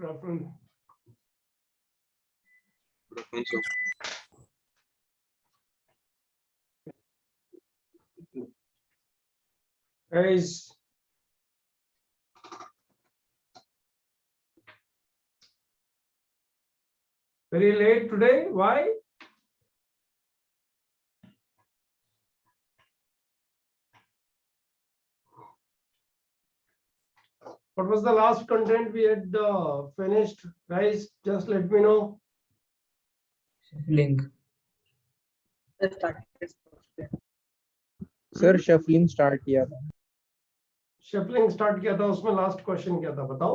Reference. Guys, very late today. Why? What was the last content we had finished? Guys, just let me know. Link. Sir shuffling start किया था। Shuffling start किया था, उसमें last question क्या था बताओ?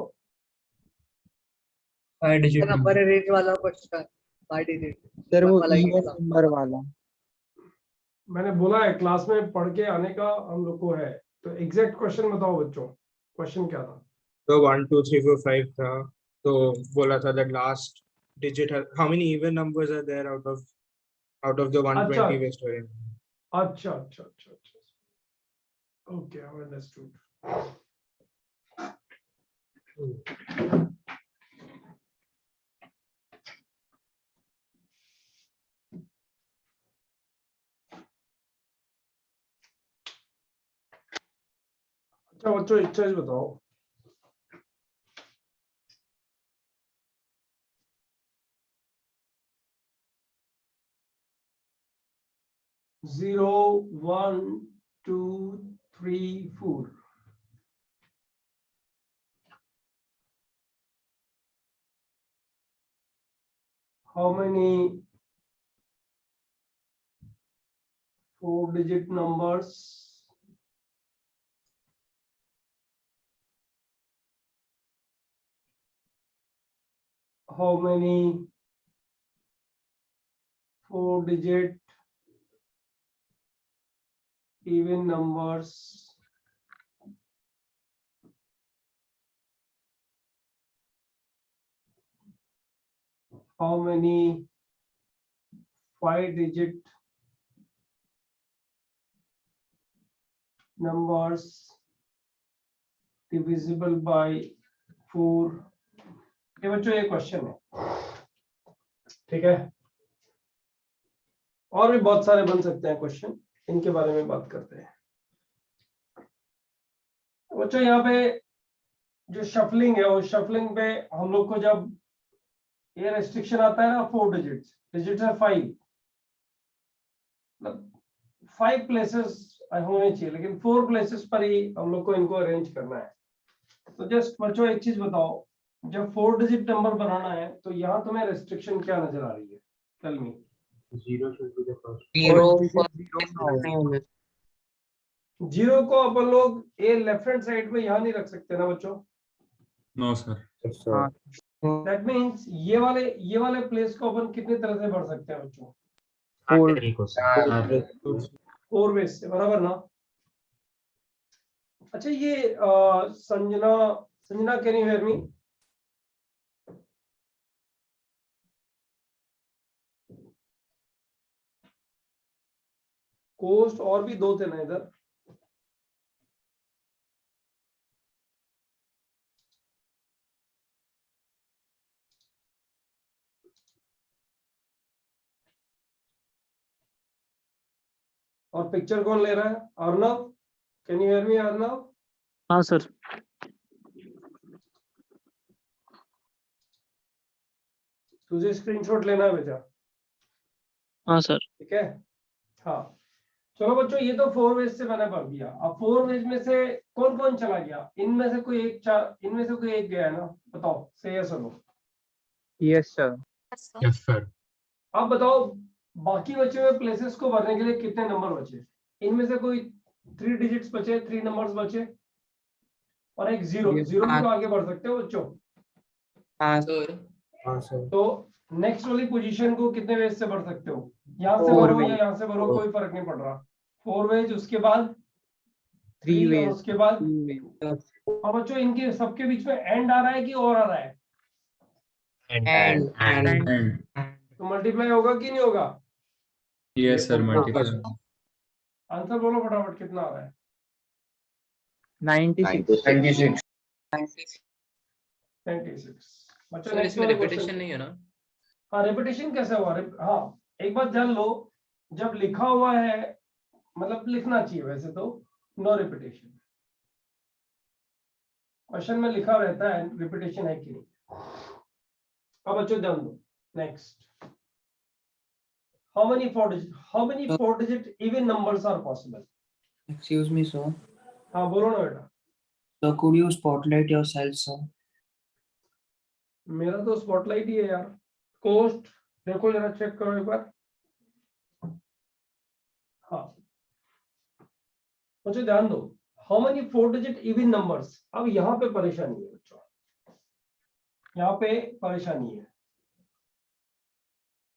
5 digit number range वाला question 5 digit sir वो वाला ही इवन था। नंबर वाला। मैंने बोला है क्लास में पढ़ के आने का हम लोग को है, तो एग्जैक्ट क्वेश्चन बताओ बच्चों, क्वेश्चन क्या था? तो 1 2 3 4 5 था, तो बोला था that last digit how many even numbers are there out of the 120 we're storing. अच्छा अच्छा अच्छा अच्छा, ओके, आई अंडरस्टूड। अच्छा बच्चों, एक चीज बताओ, zero 1 2 3 4, how many 4-digit numbers how many 4-digit even numbers how many 5-digit numbers divisible by 4? ये बच्चों ये क्वेश्चन है, ठीक है? और भी बहुत सारे बन सकते हैं क्वेश्चन, इनके बारे में बात करते हैं। बच्चों यहाँ पे जो शफलिंग है, उस शफलिंग पे हम लोग को जब ये रेस्ट्रिक्शन आता है ना, 4 डिजिट्स है 5, मतलब 5 प्लेसेस होने चाहिए, लेकिन 4 प्लेसेस पर ही हम लोग को इनको अरेंज करना है। तो जस्ट बच्चों एक चीज बताओ, जब 4 डिजिट नंबर बनाना है तो यहाँ तुम्हें रेस्ट्रिक्शन क्या नजर आ रही है? Tell me. 0 should be the first. 0 को अपन लोग ए लेफ्ट हैंड साइड में यहाँ नहीं रख सकते ना बच्चों? No sir. हाँ दैट मींस ये वाले प्लेस को अपन कितनी तरह से भर सकते हैं बच्चों? 4 वेज से, बराबर ना? अच्छा ये Sanjana can you hear me? कोस्ट और भी 2 थे ना इधर, और पिक्चर कौन ले रहा है? अर्नव, कैन यू हियर मी अर्नव? हाँ सर। तुझे स्क्रीनशॉट लेना है बेटा? हाँ सर। ठीक है, हाँ। चलो बच्चों, ये तो 4 वेज से मैंने भर दिया। अब 4 वेज में से कौन कौन चला गया? इनमें से कोई एक गया है ना? बताओ, से यस और no. Yes sir. Yes sir. अब बताओ, बाकी बचे हुए प्लेसेस को भरने के लिए कितने नंबर बचे? इनमें से कोई 3 डिजिट्स बचे, 3 नंबर्स बचे, और एक 0 भी तो आगे बढ़ सकते हो बच्चों। हाँ हाँ सर। तो नेक्स्ट वाली पोजीशन को कितने वेज से भर सकते हो? यहाँ से 4 भरो वेज। या यहाँ से भरो, कोई फर्क नहीं पड़ रहा। 4 वेज, उसके बाद 3 3, और वेज। उसके बाद, और बच्चों इनके सबके बीच में एंड आ रहा है कि और आ रहा है? एंड तो मल्टीप्लाई होगा कि नहीं होगा? Yes sir, multiple. आंसर बोलो फटाफट, कितना आ रहा है? 96। 96। बच्चों सर next इसमें वाला रिपीटेशन question। नहीं है ना? हाँ रिपीटेशन कैसे हुआ? हाँ एक बात जान लो, जब लिखा हुआ है मतलब लिखना चाहिए, वैसे तो नो रिपीटेशन। क्वेश्चन में लिखा रहता है रिपीटेशन है कि नहीं। अब बच्चों ध्यान दो, next, how many four digit even numbers are possible? Excuse me, sir. हाँ बोलो ना बेटा। So could you spotlight yourself, sir? मेरा तो स्पॉटलाइट ही है यार। कोस्ट देखो जरा, चेक करो एक बार। हाँ मुझे ध्यान दो, how many 4 digit even numbers. अब यहाँ पे परेशानी है बच्चों, यहाँ पे परेशानी है।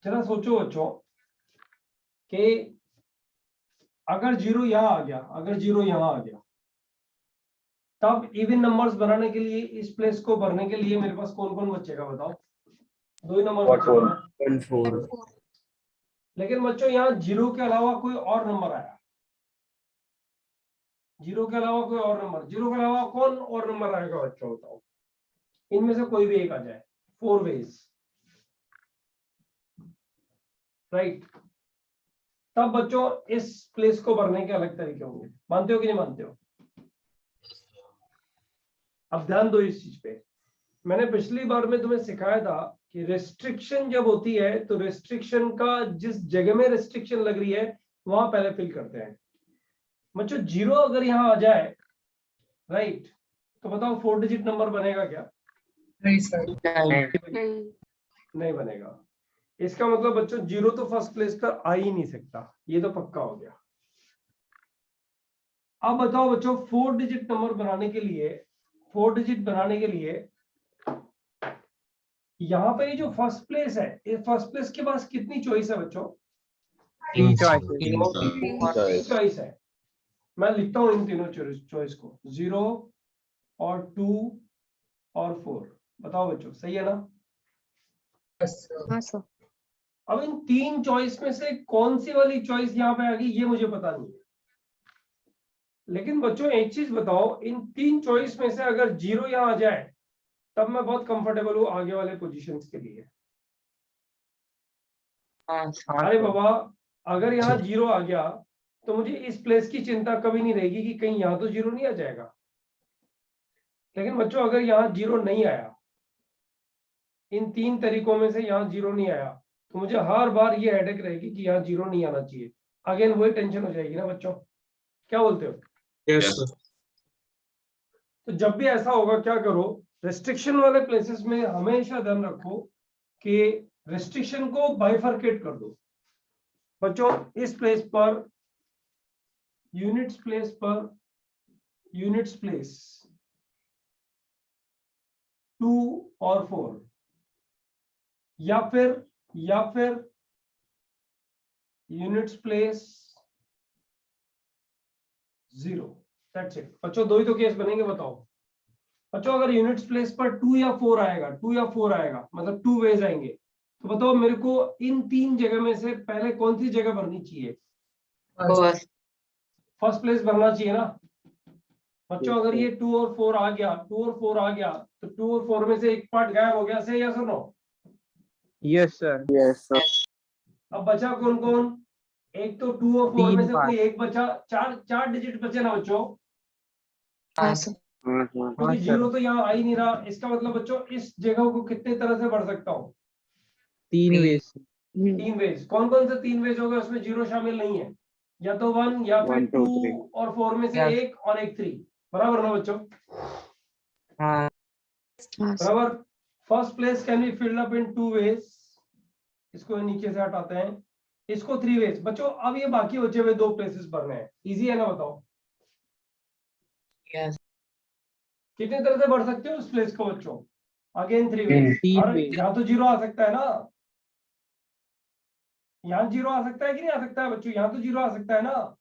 जरा सोचो बच्चों कि अगर जीरो यहाँ आ गया, अगर जीरो यहाँ आ गया, तब इवन नंबर्स बनाने के लिए, इस प्लेस को भरने के लिए मेरे पास कौन कौन बचेगा बताओ? 2 ही नंबर बचेगा ना। 1 4 लेकिन बच्चों यहाँ जीरो के अलावा कोई और नंबर आया, जीरो के अलावा कोई और नंबर, जीरो के अलावा कौन और नंबर आएगा बच्चों बताओ? इनमें से कोई भी एक आ जाए, 4 वेज, राइट। तब बच्चों इस प्लेस को भरने के अलग तरीके होंगे। मानते हो कि नहीं मानते हो? अब ध्यान दो इस चीज पे। मैंने पिछली बार में तुम्हें सिखाया था कि रेस्ट्रिक्शन जब होती है तो रेस्ट्रिक्शन का जिस जगह में रेस्ट्रिक्शन लग रही है वहां पहले फिल करते हैं। बच्चों जीरो अगर यहाँ आ जाए, राइट, तो बताओ 4 डिजिट नंबर बनेगा क्या? नहीं सर। नहीं बनेगा। इसका मतलब बच्चों जीरो तो फर्स्ट प्लेस पर आ ही नहीं सकता, ये तो पक्का हो गया। अब बताओ बच्चों 4 डिजिट नंबर बनाने के लिए, 4 डिजिट बनाने के लिए यहाँ पे जो फर्स्ट प्लेस है, ये फर्स्ट प्लेस के पास कितनी चॉइस है बच्चों? 3 choices. तीन चॉइस है। मैं लिखता हूँ इन तीनों चॉइस को, 0 और 2 और 4। बताओ बच्चों सही है ना? हाँ सर। अब इन 3 चॉइस में से कौन सी वाली चॉइस यहाँ पे आ गई ये मुझे पता नहीं है। लेकिन बच्चों एक चीज बताओ, इन 3 चॉइस में से अगर 0 यहाँ आ जाए तब मैं बहुत कंफर्टेबल हूँ आगे वाले पोजीशंस के लिए। अरे बाबा अगर यहाँ 0 आ गया तो मुझे इस प्लेस की चिंता कभी नहीं रहेगी कि कहीं यहाँ तो 0 नहीं आ जाएगा। लेकिन बच्चों अगर यहाँ 0 नहीं आया, इन 3 तरीकों में से यहाँ 0 नहीं आया, तो मुझे हर बार ये हेडेक रहेगी कि यहाँ 0 नहीं आना चाहिए। अगेन वही टेंशन हो जाएगी ना बच्चों, क्या बोलते हो? Yes, sir. तो जब भी ऐसा होगा क्या करो, रेस्ट्रिक्शन वाले प्लेसेस में हमेशा ध्यान रखो कि रेस्ट्रिक्शन को बाइफरकेट कर दो। बच्चों इस प्लेस पर यूनिट्स प्लेस पर यूनिट्स प्लेस 2 और 4, या फिर यूनिट्स प्लेस 0। दैट्स इट बच्चों, 2 ही तो केस बनेंगे। बताओ बच्चों अगर यूनिट्स प्लेस पर 2 या 4 आएगा, 2 या 4 आएगा मतलब 2 वेज आएंगे, तो बताओ मेरे को इन 3 जगह में से पहले कौन सी जगह भरनी चाहिए? फर्स्ट प्लेस भरना चाहिए ना बच्चों। अगर ये 2 और 4 आ गया, 2 और 4 आ गया, तो 2 और 4 में से एक पार्ट गायब हो गया, सही या सुनो? Yes, sir. अब बचा कौन कौन? एक तो 2 और 4 में से कोई एक बचा, 4 डिजिट बचे ना बच्चों। हाँ सर। क्योंकि 0 तो यहाँ आ ही नहीं रहा। इसका मतलब बच्चों इस जगह को कितने तरह से भर सकता हूँ? 3 ways. 3 वेज। कौन कौन से 3 वेज हो गए? उसमें 0 शामिल नहीं है, या तो 1 या फिर 2 और 4 में से एक और एक 3। बराबर ना बच्चों? हाँ. बराबर। First place can be filled up in 2 ways. इसको नीचे से हटाते हैं, इसको 3 वेज। बच्चों अब ये बाकी बचे हुए 2 प्लेसेस भरने हैं। इजी है ना? बताओ Yes. कितने तरह से भर सकते हो उस प्लेस को बच्चों? Again 3 veg. 3 और ways. यहाँ तो 0 आ सकता है ना, यहाँ 0 आ सकता है कि नहीं आ सकता है बच्चों? यहाँ तो 0 आ सकता है ना।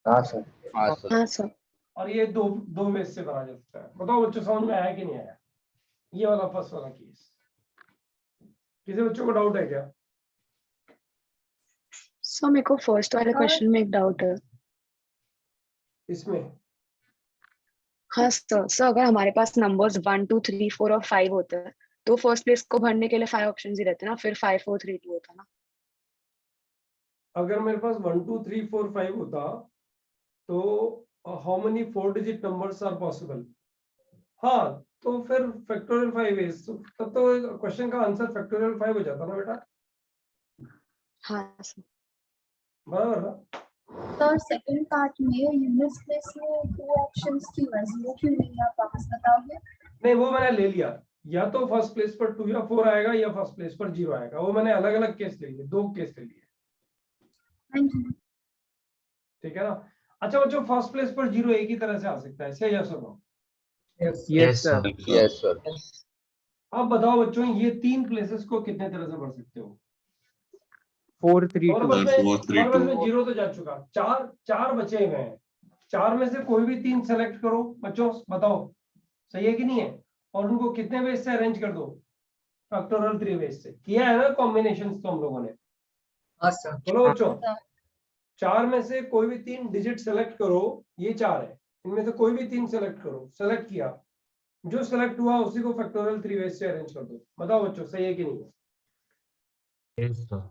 हाँ सर। और ये दो वेज से भरा जा सकता है। बताओ बच्चों समझ में आया कि नहीं आया? ये वाला फर्स्ट वाला केस। किसी बच्चों को डाउट है क्या? सर मेरे को फर्स्ट वाले क्वेश्चन में एक डाउट है। इसमें हाँ सर, अगर हमारे पास नंबर्स 1 2 3 4 और 5 होते हैं तो फर्स्ट प्लेस को भरने के लिए 5 ऑप्शंस ही रहते ना, फिर 5 4 3 2 होता ना। अगर मेरे पास 1 2 3 4 5 होता तो how many 4 digit numbers are possible? हाँ, तो फिर फैक्टोरियल 5 इज, तब तो क्वेश्चन का आंसर फैक्टोरियल 5 हो जाता ना बेटा, हाँ सर। बराबर ना? सर सेकंड पार्ट में यूनिट्स प्लेस में 2 ऑप्शंस क्यों है, 0 क्यों नहीं है, आप वापस बताओगे? नहीं, वो मैंने ले लिया, या तो फर्स्ट प्लेस पर 2 या 4 आएगा या फर्स्ट प्लेस पर 0 आएगा, वो मैंने अलग अलग केस ले लिए, 2 केस ले लिए, थैंक यू। ठीक है ना? अच्छा बच्चों, फर्स्ट प्लेस पर 0 एक ही तरह से आ सकता है, सही या सुनो? Yes sir. Yes sir. अब बताओ बच्चों, ये 3 प्लेसेस को कितने तरह से भर सकते हो? 4 3 और 2 बस में 0 तो जा चुका, 4 बचे हुए हैं, 4 में से कोई भी 3 सेलेक्ट करो बच्चों, बताओ सही है कि नहीं है, और उनको कितने वेज से अरेंज कर दो? फैक्टोरियल 3 वेज से। किया है ना कॉम्बिनेशंस तो हम लोगों ने? हाँ सर। बोलो बच्चों, 4 में से कोई भी 3 डिजिट सेलेक्ट करो, ये 4 है, इनमें से कोई भी 3 सेलेक्ट करो, सेलेक्ट किया, जो सेलेक्ट हुआ उसी को फैक्टोरियल 3 वेज से अरेंज कर दो, बताओ बच्चों सही है कि नहीं है? Yes, sir.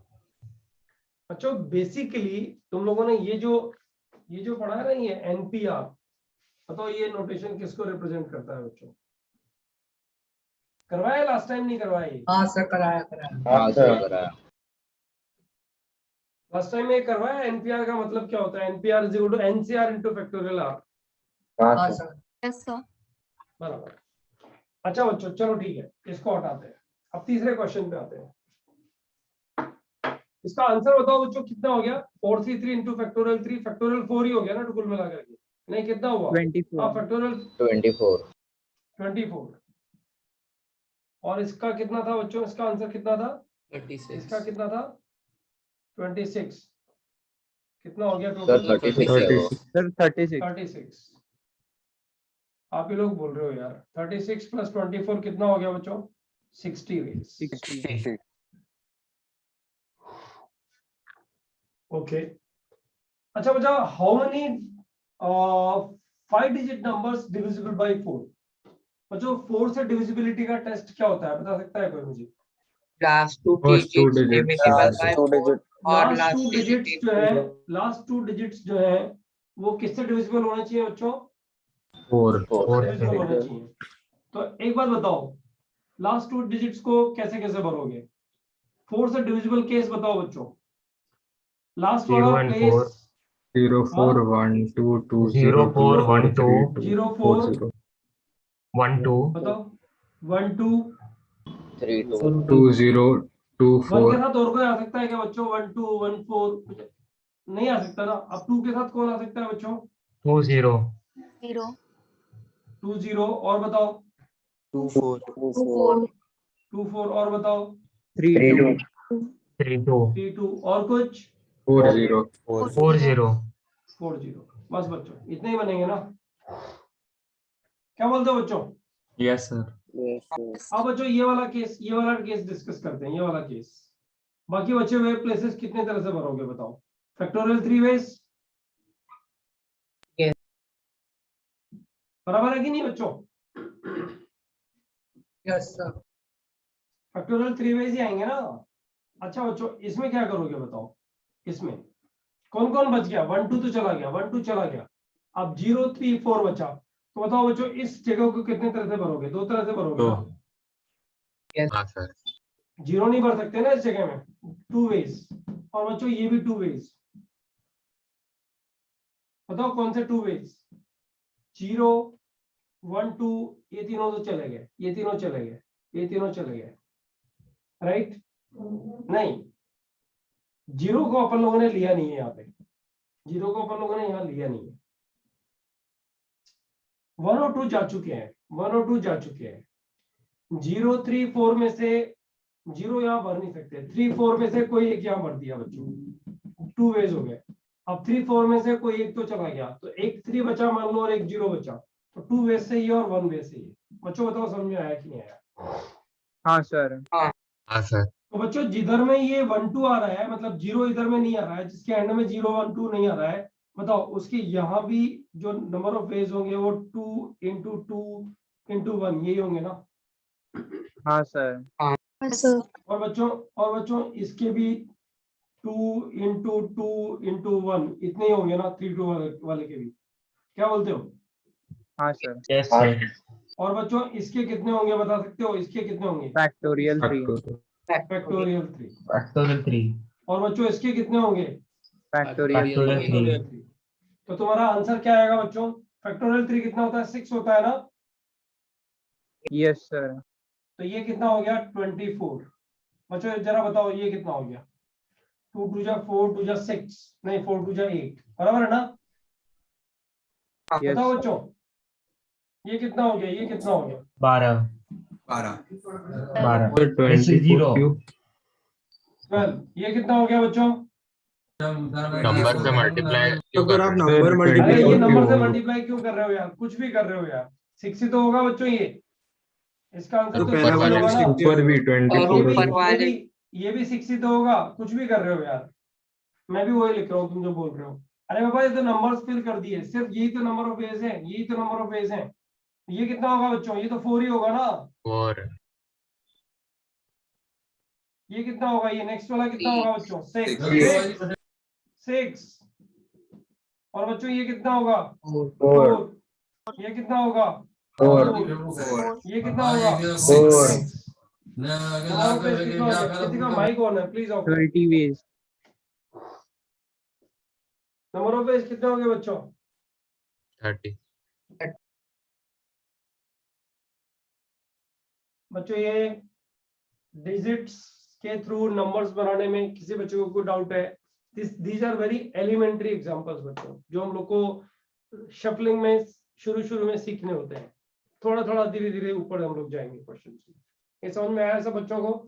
बच्चों बेसिकली तुम लोगों ने ये जो पढ़ा है ना, ये एनपीआर, बताओ ये नोटेशन किसको रिप्रेजेंट करता है बच्चों? करवाया लास्ट टाइम, नहीं करवाया ये? हाँ सर, कराया। हाँ सर कराया। लास्ट टाइम ये करवाया। एनपीआर का मतलब क्या होता है? NPR is equal to NCR into factorial R. हाँ सर। Yes sir. बराबर। अच्छा बच्चों चलो ठीक है, इसको हटाते हैं, अब तीसरे क्वेश्चन पे आते हैं। इसका आंसर बताओ बच्चों कितना हो गया? 4 3 3 इंटू फैक्टोरियल 3, फैक्टोरियल 4 ही हो गया ना कुल मिलाकर के? नहीं, कितना हुआ? 24 हाँ, फैक्टोरियल 24। 24। और इसका कितना था बच्चों? इसका आंसर कितना था? 36 इसका कितना था? 26। कितना हो गया सर टोटल? 36 है वो। सर 36 36। आप ही लोग बोल रहे हो यार। 36 प्लस 24 कितना हो गया बच्चों? 60 वेज। 60। ओके। अच्छा बच्चा, how many 5 digit numbers divisible by 4? बच्चों 4 से डिविजिबिलिटी का टेस्ट क्या होता है, बता सकता है कोई मुझे? Last two First two digits digits. divisible Last by 2 4 digit। और लास्ट 2 last डिजिट्स digit जो है, लास्ट 2 डिजिट्स जो है वो किससे डिविजिबल होने चाहिए बच्चों? 4. Four. 4 डिविजिबल होने चाहिए। तो एक बात बताओ, लास्ट 2 डिजिट्स को कैसे कैसे भरोगे? 4 से डिविजिबल केस बताओ बच्चों। लास्ट 0 वाला and केस 4. 0 4 1 2 2 0 4 1 2 0 4 4 0 1 2 बताओ, 1 2 3 2। 2 0 2 1 के 4 साथ और कोई आ सकता है क्या बच्चों? 1 2 1 4 नहीं आ सकता ना। अब 2 के साथ कौन आ सकता है बच्चों? 2 0 0 2 0 और बताओ? 2 4 2 4 और बताओ? 3 2 3 2 3 2 और कुछ? 4 0 4 0 4 0। बस बच्चों इतने ही बनेंगे ना? क्या बोलते हो बच्चों? Yes, sir. अब बच्चों ये वाला केस डिस्कस करते हैं, ये वाला केस। बाकी बचे हुए प्लेसेस कितने तरह से भरोगे बताओ? Factorial 3 ways Yes. बराबर है कि नहीं बच्चों? Yes sir. फैक्टोरियल 3 वेज ही आएंगे ना? अच्छा बच्चों, इसमें क्या करोगे बताओ? इसमें कौन कौन बच गया? 1 2 तो चला गया, 1 2 चला गया, अब 0 3 4 बचा। तो बताओ बच्चों इस जगह को कितने तरह से भरोगे? 2 तरह से भरोगे ना? हाँ sir. 0 नहीं भर सकते ना इस जगह में, 2 वेज। और बच्चों ये भी 2 वेज। बताओ कौन से 2 वेज? 0 1 2, ये तीनों तो चले गए, ये तीनों चले गए, ये तीनों चले गए, राइट? नहीं, 0 को अपन लोगों ने लिया नहीं है यहाँ पे, 0 को अपन लोगों ने यहाँ लिया नहीं है। 1 और 2 जा चुके हैं, 1 और 2 जा चुके हैं। 0 3 4 में से 0 यहाँ भर नहीं सकते, 3 4 में से कोई एक यहाँ भर दिया बच्चों, 2 वेज हो गए। अब 3 4 में से कोई एक तो चला गया, तो एक 3 बचा मान लो और एक 0 बचा, तो 2 वेज से ही और 1 वेज से ही। बच्चों बताओ समझ में आया कि नहीं आया? हाँ सर। हाँ sir. तो बच्चों जिधर में ये 1 2 आ रहा है, मतलब 0 इधर में नहीं आ रहा है, जिसके एंड में 0 1 2 नहीं आ रहा है, बताओ उसके यहाँ भी जो नंबर ऑफ वेज होंगे वो 2 into 2 into 1 यही होंगे ना? हाँ सर। सर और बच्चों इसके भी 2 × 2 × 1 इतने ही होंगे ना, 3 2 वाले के भी, क्या बोलते हो? हाँ सर। Yes, sir. और बच्चों इसके कितने होंगे बता सकते हो? इसके कितने होंगे? फैक्टोरियल 3। फैक्टोरियल 3। Factorial 3. और बच्चों इसके कितने होंगे? Factorial Factorial 3। फैक्टोरियल 3। तो तुम्हारा आंसर क्या आएगा बच्चों? फैक्टोरियल 3 कितना होता है? 6 होता है ना। Yes sir. तो ये कितना हो गया? 24। बच्चों जरा बताओ ये कितना हो गया? 2 2 जा 4 2 जा 6, नहीं 4 2 जा 8, बराबर है ना? यस बताओ बच्चों ये कितना हो गया? ये कितना हो गया? 12. 12 24 cube. 12। ये कितना हो गया बच्चों? नंबर से मल्टीप्लाई तो अगर आप नंबर अरे मल्टीप्लाई ये क्यों नंबर से होगा? मल्टीप्लाई क्यों कर रहे हो यार? कुछ भी कर रहे हो यार। 6 ही तो होगा बच्चों ये। इसका आंसर तो तो पहला 6 ही वाला होगा ना। ऊपर भी और 24 ये भी 6 ही तो होगा। कुछ भी कर रहे हो यार। मैं भी वही लिख रहा हूँ तुम जो बोल रहे हो। अरे बाबा ये तो नंबर्स फिल कर दिए, सिर्फ यही तो नंबर ऑफ वेज है, यही तो नंबर ऑफ वेज है। ये कितना होगा बच्चों? ये तो 4 ही होगा ना। 4. ये कितना होगा? ये नेक्स्ट वाला कितना होगा बच्चों? 6। और बच्चों ये कितना होगा? 4। ये कितना होगा? 4। ये कितना होगा? 6। नंबर ऑफ वेज कितना हो गया? किसी का माइक ऑन है, please off. 30 ways. Number of ways कितने हो गए बच्चों? 30. बच्चों ये डिजिट्स के थ्रू नंबर्स बनाने में किसी बच्चे को कोई डाउट है? These are very elementary examples बच्चों, जो हम लोग को शफलिंग में शुरू में सीखने होते हैं। थोड़ा थोड़ा धीरे धीरे ऊपर हम लोग जाएंगे क्वेश्चन। ये समझ में आया सब बच्चों को?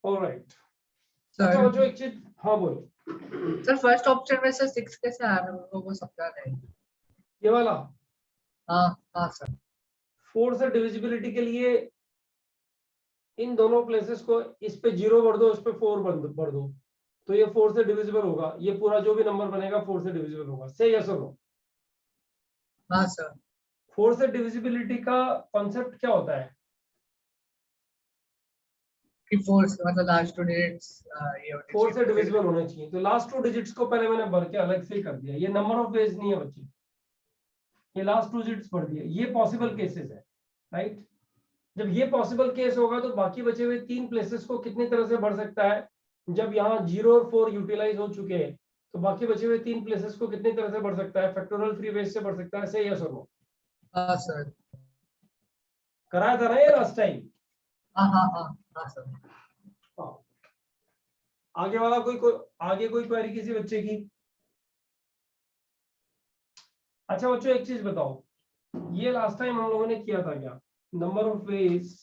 ऑलराइट। अच्छा सर बच्चों एक चीज, हाँ बोलो। सर फर्स्ट ऑप्शन में से 6 कैसे आया? मेरे को वो समझा नहीं। ये वाला हाँ हाँ सर। 4 से डिविजिबिलिटी के लिए इन दोनों प्लेसेस को इस पे 0 भर दो, इस पे 4 भर दो, तो ये 4 से डिविजिबल होगा। ये पूरा जो भी नंबर बनेगा 4 से डिविजिबल होगा। से यस और नो? हाँ सर। 4 से डिविजिबिलिटी का कॉन्सेप्ट क्या होता है? कि 4 मतलब लास्ट 2 डिजिट्स ये 4 से डिविजिबल होने चाहिए। तो लास्ट 2 डिजिट्स को पहले मैंने भर के अलग फिल कर दिया। ये नंबर ऑफ वेज नहीं है बच्चे, ये लास्ट 2 डिजिट्स भर दिए। ये पॉसिबल केसेस है, राइट? जब ये पॉसिबल केस होगा तो बाकी बचे हुए 3 प्लेसेस को कितनी तरह से भर सकता है? जब यहाँ 0 और 4 यूटिलाइज हो चुके हैं तो बाकी बचे हुए 3 प्लेसेस को कितनी तरह से भर सकता है? फैक्टोरियल 3 वेज से भर सकता है। से यस और नो? हाँ सर। कराया था ना ये लास्ट टाइम? हाँ हाँ हाँ हाँ सर। आगे वाला आगे कोई क्वेरी किसी बच्चे की? अच्छा बच्चों एक चीज बताओ, ये लास्ट टाइम हम लोगों ने किया था क्या? Number of ways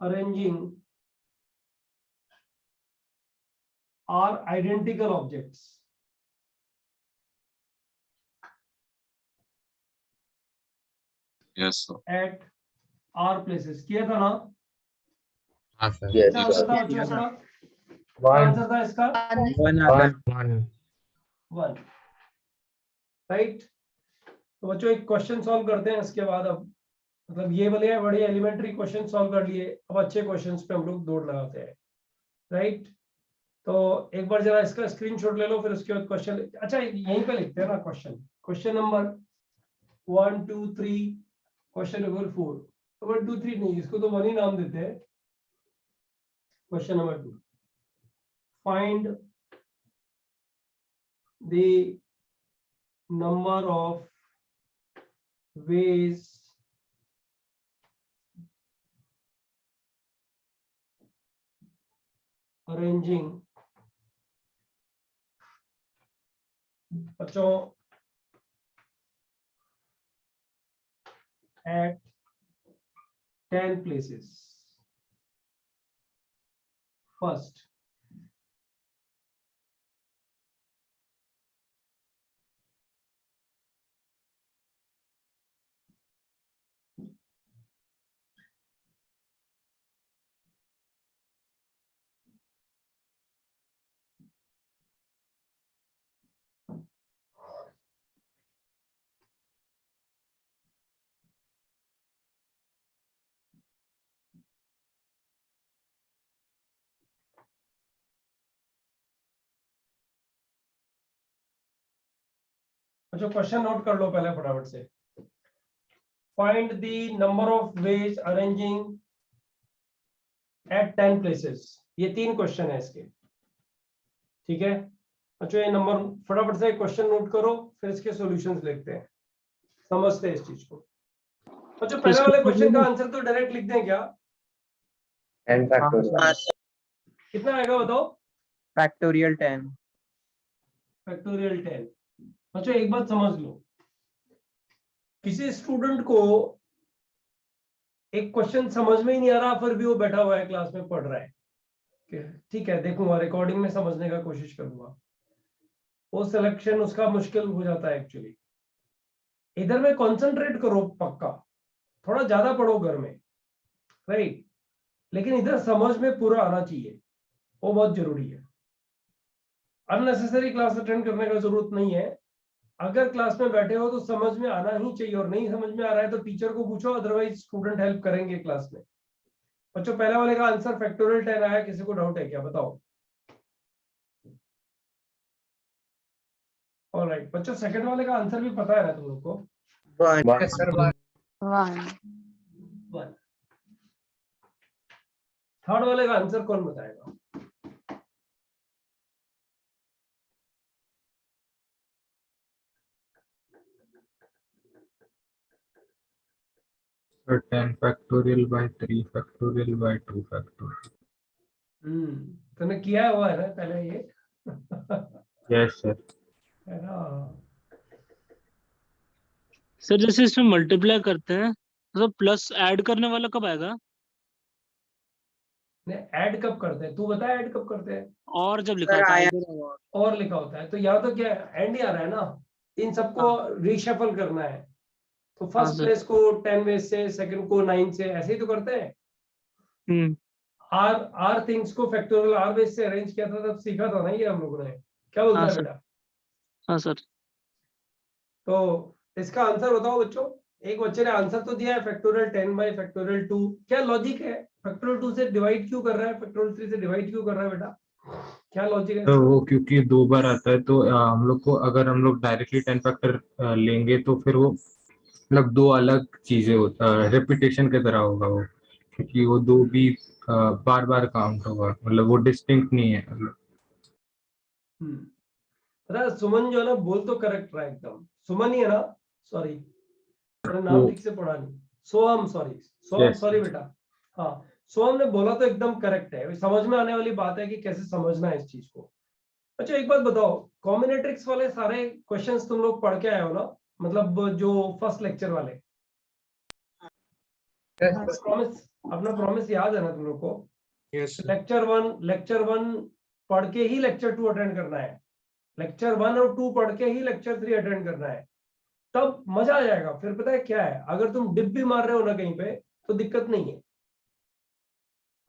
arranging R identical objects. Yes, sir. At R places किया था ना? हाँ सर. Yes, क्या आंसर sir. था बच्चों इसका? क्या आंसर था इसका? 1 आता है। 1, राइट? तो बच्चों एक क्वेश्चन सॉल्व करते हैं इसके बाद। अब मतलब ये वाले बड़े एलिमेंट्री क्वेश्चन सॉल्व कर लिए, अब अच्छे क्वेश्चंस पे हम लोग दौड़ लगाते हैं, राइट? तो एक बार जरा इसका स्क्रीनशॉट ले लो, फिर उसके बाद क्वेश्चन। अच्छा यहीं पे लिखते हैं ना क्वेश्चन नंबर 1 2 3, क्वेश्चन नंबर 4। 1 2 3 नहीं, इसको तो 1 ही नाम देते हैं। Question number 2, find the number of ways arranging बच्चों at 10 places. First, अच्छा क्वेश्चन नोट कर लो पहले फटाफट से। Find the number of ways arranging at 10 places. ये 3 क्वेश्चन है इसके, ठीक है। अच्छा ये नंबर फटाफट से क्वेश्चन नोट करो, फिर इसके सॉल्यूशंस लिखते हैं, समझते हैं इस चीज को। अच्छा पहले वाले क्वेश्चन का आंसर तो डायरेक्ट लिख दें क्या? 10 factorial. कितना आएगा बताओ? Factorial 10. फैक्टोरियल 10। अच्छा एक बात समझ लो, किसी स्टूडेंट को एक क्वेश्चन समझ में ही नहीं आ रहा, फिर भी वो बैठा हुआ है क्लास में पढ़ रहा है, ठीक है, देखूंगा रिकॉर्डिंग में समझने का कोशिश करूंगा, वो सिलेक्शन उसका मुश्किल हो जाता है एक्चुअली। इधर में कंसंट्रेट करो पक्का, थोड़ा ज्यादा पढ़ो घर में, राइट, लेकिन इधर समझ में पूरा आना चाहिए, वो बहुत जरूरी है। अननेसेसरी क्लास अटेंड करने का जरूरत नहीं है। अगर क्लास में बैठे हो तो समझ में आना ही चाहिए, और नहीं समझ में आ रहा है तो टीचर को पूछो, अदरवाइज स्टूडेंट हेल्प करेंगे क्लास में। बच्चों पहले वाले का आंसर फैक्टोरियल 10 आया, किसी को डाउट है क्या बताओ? ऑलराइट बच्चों, सेकंड वाले का आंसर भी पता है ना तुम लोग को? 1 1। थर्ड वाले का आंसर कौन बताएगा? So 10 factorial by 3 factorial by 2 factorial. तुमने किया हुआ है ना पहले ये? Yes, sir. है ना? सर जैसे इसमें मल्टीप्लाई करते हैं तो प्लस ऐड करने वाला कब आएगा? ऐड कब करते हैं तू बता, ऐड कब करते हैं? और जब लिखा था और लिखा होता है तो यहाँ तो क्या एंड ही आ रहा है ना, इन सबको रिशफल करना है। तो फर्स्ट सर। प्लेस को 10 वेज से, सेकंड को 9 से, ऐसे ही तो करते हैं। आर थिंग्स को फैक्टोरियल आर वेज से अरेंज किया था, तब सीखा था ना ये हम लोगों ने। क्या बोलता है बेटा? हाँ सर। तो इसका आंसर बताओ बच्चों। एक बच्चे ने आंसर तो दिया है फैक्टोरियल 10 बाई फैक्टोरियल 2। क्या लॉजिक है? फैक्टोरियल 2 से डिवाइड क्यों कर रहा है, फैक्टोरियल 3 से डिवाइड क्यों कर रहा है बेटा? क्या लॉजिक है? तो वो क्योंकि 2 बार आता है, तो हम लोग को अगर हम लोग डायरेक्टली 10 फैक्टर लेंगे तो फिर वो मतलब 2 अलग चीजें होता है, रेपिटेशन की तरह होगा वो, क्योंकि वो 2 भी बार बार काउंट होगा, मतलब वो डिस्टिंक्ट नहीं है। पता है, सुमन जो है ना बोल तो करेक्ट रहा है एकदम। सुमन ही है ना? सॉरी नाम ठीक से पढ़ा नहीं। सोहम, सॉरी सोहम, Yes. सॉरी बेटा। हाँ सोहम ने बोला तो एकदम करेक्ट है, समझ में आने वाली बात है कि कैसे समझना है इस चीज को। अच्छा एक बात बताओ, कॉम्बिनेट्रिक्स वाले सारे क्वेश्चंस तुम लोग पढ़ के आए हो ना, मतलब जो फर्स्ट लेक्चर वाले? प्रॉमिस, अपना प्रॉमिस याद है ना तुम लोग को? Yes, sir. लेक्चर वन पढ़ के ही लेक्चर 2 अटेंड करना है, लेक्चर 1 और 2 पढ़ के ही लेक्चर 3 अटेंड करना है, तब मजा आ जाएगा। फिर पता है क्या है, अगर तुम डिप भी मार रहे हो ना कहीं पे तो दिक्कत नहीं है,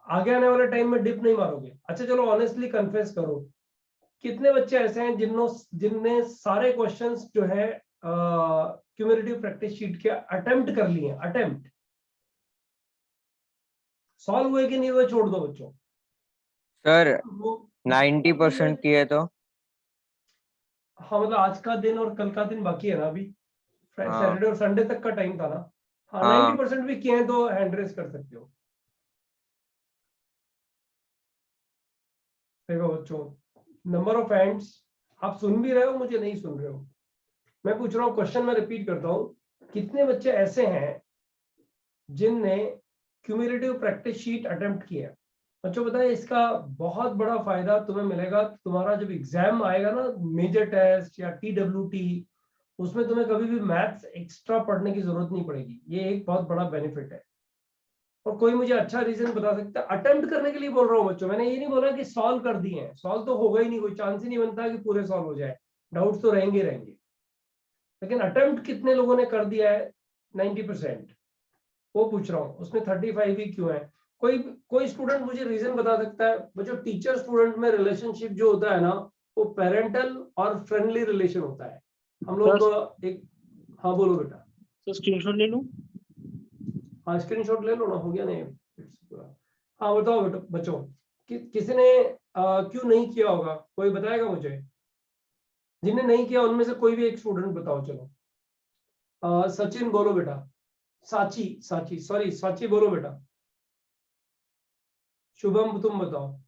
आगे आने वाले टाइम में डिप नहीं मारोगे। अच्छा चलो ऑनेस्टली कन्फेस करो, कितने बच्चे ऐसे हैं जिनने सारे क्वेश्चंस जो है क्यूमुलेटिव प्रैक्टिस शीट के अटेम्प्ट कर लिए? अटेम्प्ट सॉल्व हुए कि नहीं हुए छोड़ दो बच्चों। सर वो 90% किए तो हाँ मतलब आज का दिन और कल का दिन बाकी है ना अभी, सैटरडे और संडे तक का टाइम था ना। हाँ 90% भी किए हैं तो हैंड रेस कर सकते हो। देखो बच्चों, नंबर ऑफ हैंड्स, आप सुन भी रहे हो, मुझे नहीं सुन रहे हो, मैं पूछ रहा हूँ क्वेश्चन, मैं रिपीट करता हूँ। कितने बच्चे ऐसे हैं जिनने क्यूमुलेटिव प्रैक्टिस शीट अटेम्प्ट किया? बच्चों बताए, इसका बहुत बड़ा फायदा तुम्हें मिलेगा। तुम्हारा जब एग्जाम आएगा ना, मेजर टेस्ट या TWT, उसमें तुम्हें कभी भी मैथ्स एक्स्ट्रा पढ़ने की जरूरत नहीं पड़ेगी। ये एक बहुत बड़ा बेनिफिट है। और कोई मुझे अच्छा रीजन बता सकता है? अटेम्प्ट करने के लिए बोल रहा हूँ बच्चों, मैंने ये नहीं बोला कि सॉल्व कर दिए हैं, सॉल्व तो होगा ही नहीं, कोई चांस ही नहीं बनता कि पूरे सॉल्व हो जाए, डाउट्स तो रहेंगे रहेंगे। लेकिन अटेम्प्ट कितने लोगों ने कर दिया है? 90%, वो पूछ रहा हूँ। उसमें 35 ही क्यों है? कोई स्टूडेंट मुझे रीजन बता सकता है? बच्चों टीचर स्टूडेंट में रिलेशनशिप जो होता है ना, वो पेरेंटल और फ्रेंडली रिलेशन होता है। हम लोग एक, हाँ बोलो बेटा। तो स्क्रीनशॉट ले लूं? हाँ स्क्रीनशॉट ले लो ना, हो गया नहीं पूरा। हाँ बताओ बेटा बच्चों, किसी ने क्यों नहीं किया होगा, कोई बताएगा मुझे? जिन्हें नहीं किया उनमें से कोई भी एक स्टूडेंट बताओ। चलो सचिन बोलो बेटा। साची साची बोलो बेटा। शुभम तुम बताओ।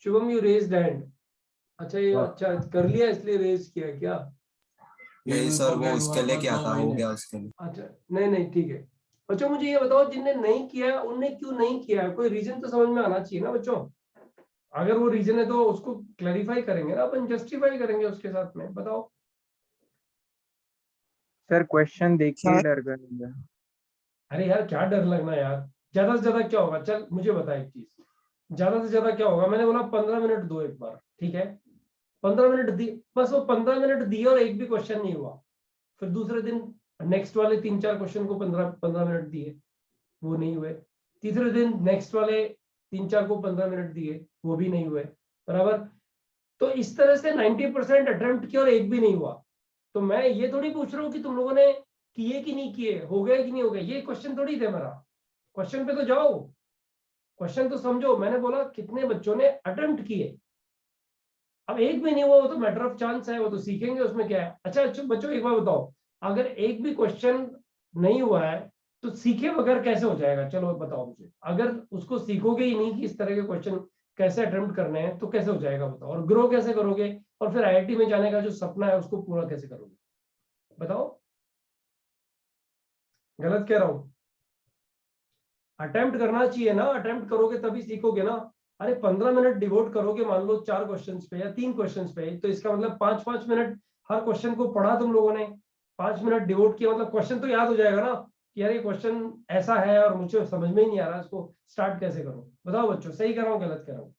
Shubham you raised hand. अच्छा ये अच्छा कर लिया इसलिए रेज किया क्या? नहीं सर, वो उसके लिए क्या था, हो गया उसके लिए। अच्छा नहीं ठीक है। बच्चों मुझे ये बताओ, जिनने नहीं किया उनने क्यों नहीं किया? कोई रीजन तो समझ में आना चाहिए ना बच्चों। अगर वो रीजन है तो उसको क्लैरिफाई करेंगे ना अपन, जस्टिफाई करेंगे उसके साथ में। बताओ। सर क्वेश्चन देख के डर गए होंगे। अरे यार क्या डर लगना यार, ज्यादा से ज्यादा क्या होगा? चल मुझे बता एक चीज, ज्यादा से ज्यादा क्या होगा? मैंने बोला 15 मिनट दो एक बार, ठीक है? 15 मिनट दी, बस वो 15 मिनट दिए और एक भी क्वेश्चन नहीं हुआ। फिर दूसरे दिन नेक्स्ट वाले 3-4 क्वेश्चन को 15 मिनट दिए, वो नहीं हुए। तीसरे दिन नेक्स्ट वाले 3-4 को 15 मिनट दिए, वो भी नहीं हुए। बराबर। तो इस तरह से 90% अटेम्प्ट किया और एक भी नहीं हुआ। तो मैं ये थोड़ी पूछ रहा हूँ कि तुम लोगों ने किए कि नहीं किए, हो गए कि नहीं हो गए, ये क्वेश्चन थोड़ी थे मेरा। क्वेश्चन पे तो जाओ, क्वेश्चन तो समझो। मैंने बोला कितने बच्चों ने अटेम्प्ट किए। अब एक भी नहीं हुआ, वो तो मैटर ऑफ चांस है, वो तो सीखेंगे, उसमें क्या है। अच्छा बच्चों एक बार बताओ, अगर एक भी क्वेश्चन नहीं हुआ है तो सीखे बगैर कैसे हो जाएगा? चलो बताओ मुझे। अगर उसको सीखोगे ही नहीं कि इस तरह के क्वेश्चन कैसे अटेम्प्ट करने हैं तो कैसे हो जाएगा बताओ? और ग्रो कैसे करोगे? और फिर आईआईटी में जाने का जो सपना है उसको पूरा कैसे करोगे? बताओ। गलत कह रहा हूं? अटेम्प्ट करना चाहिए ना, अटेम्प्ट करोगे तभी सीखोगे ना। अरे 15 मिनट डिवोट करोगे मान लो 4 क्वेश्चंस पे या 3 क्वेश्चंस पे, तो इसका मतलब 5-5 मिनट हर क्वेश्चन को पढ़ा तुम लोगों ने, 5 मिनट डिवोट किया, मतलब क्वेश्चन तो याद हो जाएगा ना कि यार ये क्वेश्चन ऐसा है और मुझे समझ में ही नहीं आ रहा, इसको स्टार्ट कैसे करूं? बताओ बच्चों, सही कर रहा हूँ गलत कर रहा हूँ?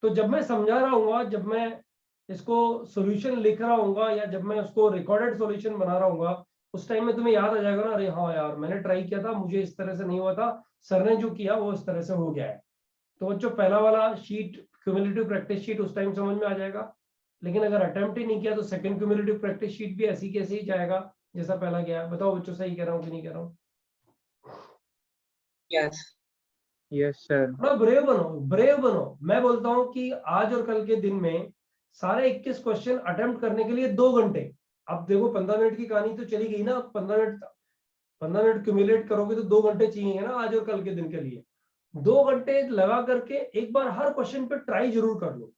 तो जब मैं समझा रहा हूँ, जब मैं इसको सोल्यूशन लिख रहा हूँ या जब मैं उसको रिकॉर्डेड सोल्यूशन बना रहा हूँ, उस टाइम में तुम्हें याद आ जाएगा ना, अरे हाँ यार मैंने ट्राई किया था, मुझे इस तरह से नहीं हुआ था, सर ने जो किया वो इस तरह से हो गया है। तो बच्चों पहला वाला शीट क्यूमुलेटिव प्रैक्टिस शीट उस टाइम समझ में आ जाएगा। लेकिन अगर अटेम्प्ट ही नहीं किया तो सेकंड क्यूमुलेटिव प्रैक्टिस शीट भी ऐसी कैसे ही जाएगा जैसा पहला गया। बताओ बच्चों, सही कह रहा हूँ कि नहीं कह रहा हूँ? Yes yes sir. थोड़ा ब्रेव बनो, ब्रेव बनो। मैं बोलता हूँ कि आज और कल के दिन में सारे 21 क्वेश्चन अटेम्प्ट करने के लिए 2 घंटे। अब देखो 15 मिनट की कहानी तो चली गई ना, 15 मिनट क्यूमुलेट करोगे तो 2 घंटे चाहिए ना आज और कल के दिन के लिए। 2 घंटे लगा करके एक बार हर क्वेश्चन पे ट्राई जरूर कर लो,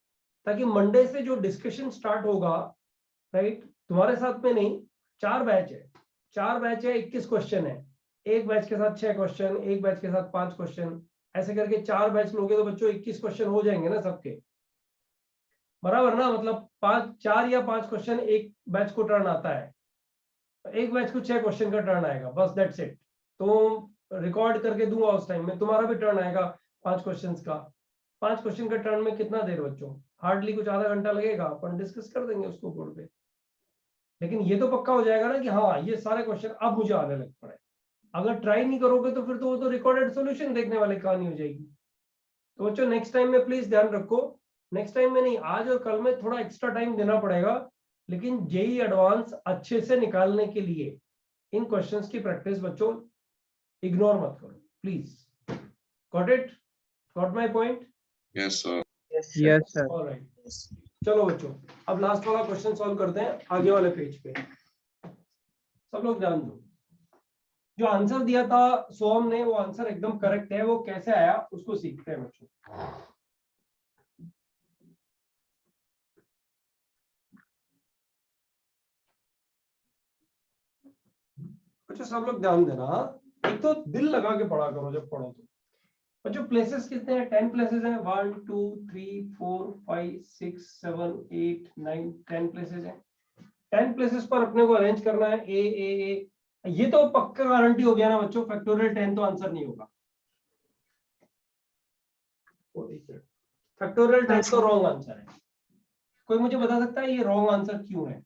ताकि मंडे से जो डिस्कशन स्टार्ट होगा, राइट, तुम्हारे साथ में नहीं, 4 बैच है, 4 बैच है, 21 क्वेश्चन है, एक बैच के साथ 6 क्वेश्चन, एक बैच के साथ 5 क्वेश्चन, ऐसे करके 4 बैच लोगे तो बच्चों 21 क्वेश्चन हो जाएंगे ना सबके, बराबर ना? मतलब 4 या 5 क्वेश्चन एक बैच को टर्न आता है, एक बैच को 6 क्वेश्चन का टर्न आएगा, बस दैट्स इट। तो रिकॉर्ड करके दूंगा उस टाइम में, तुम्हारा भी टर्न आएगा 5 क्वेश्चंस का। 5 क्वेश्चन का टर्न में कितना देर बच्चों? हार्डली कुछ आधा घंटा लगेगा, अपन डिस्कस कर देंगे उसको बोर्ड पे। लेकिन ये तो पक्का हो जाएगा ना कि हाँ ये सारे क्वेश्चन अब मुझे आने लग पड़े। अगर ट्राई नहीं करोगे तो फिर तो वो तो रिकॉर्डेड सॉल्यूशन देखने वाले कहानी हो जाएगी। तो बच्चों नेक्स्ट टाइम में प्लीज ध्यान रखो, नेक्स्ट टाइम में नहीं, आज और कल में थोड़ा एक्स्ट्रा टाइम देना पड़ेगा, लेकिन जेई एडवांस अच्छे से निकालने के लिए इन क्वेश्चंस की प्रैक्टिस बच्चों इग्नोर मत करो please. Got it? Got my point? Yes sir. Yes sir. Alright, चलो बच्चों अब लास्ट वाला क्वेश्चन सॉल्व करते हैं आगे वाले पेज पे। सब लोग ध्यान दो। जो आंसर दिया था सोहम ने, वो आंसर एकदम करेक्ट है, वो कैसे आया उसको सीखते हैं बच्चों। बच्चों सब लोग ध्यान देना, एक तो दिल लगा के पढ़ा करो जब पढ़ो तो। बच्चों प्लेसेस कितने हैं? 10 प्लेसेस हैं। 1 2 3 4 5 6 7 8 9 10 प्लेसेस हैं। 10 प्लेसेस पर अपने को अरेंज करना है ए। ये तो पक्का गारंटी हो गया ना बच्चों, फैक्टोरियल 10 तो आंसर नहीं होगा। फैक्टोरियल 10 तो रॉन्ग आंसर है। कोई मुझे बता सकता है ये रॉन्ग आंसर क्यों है?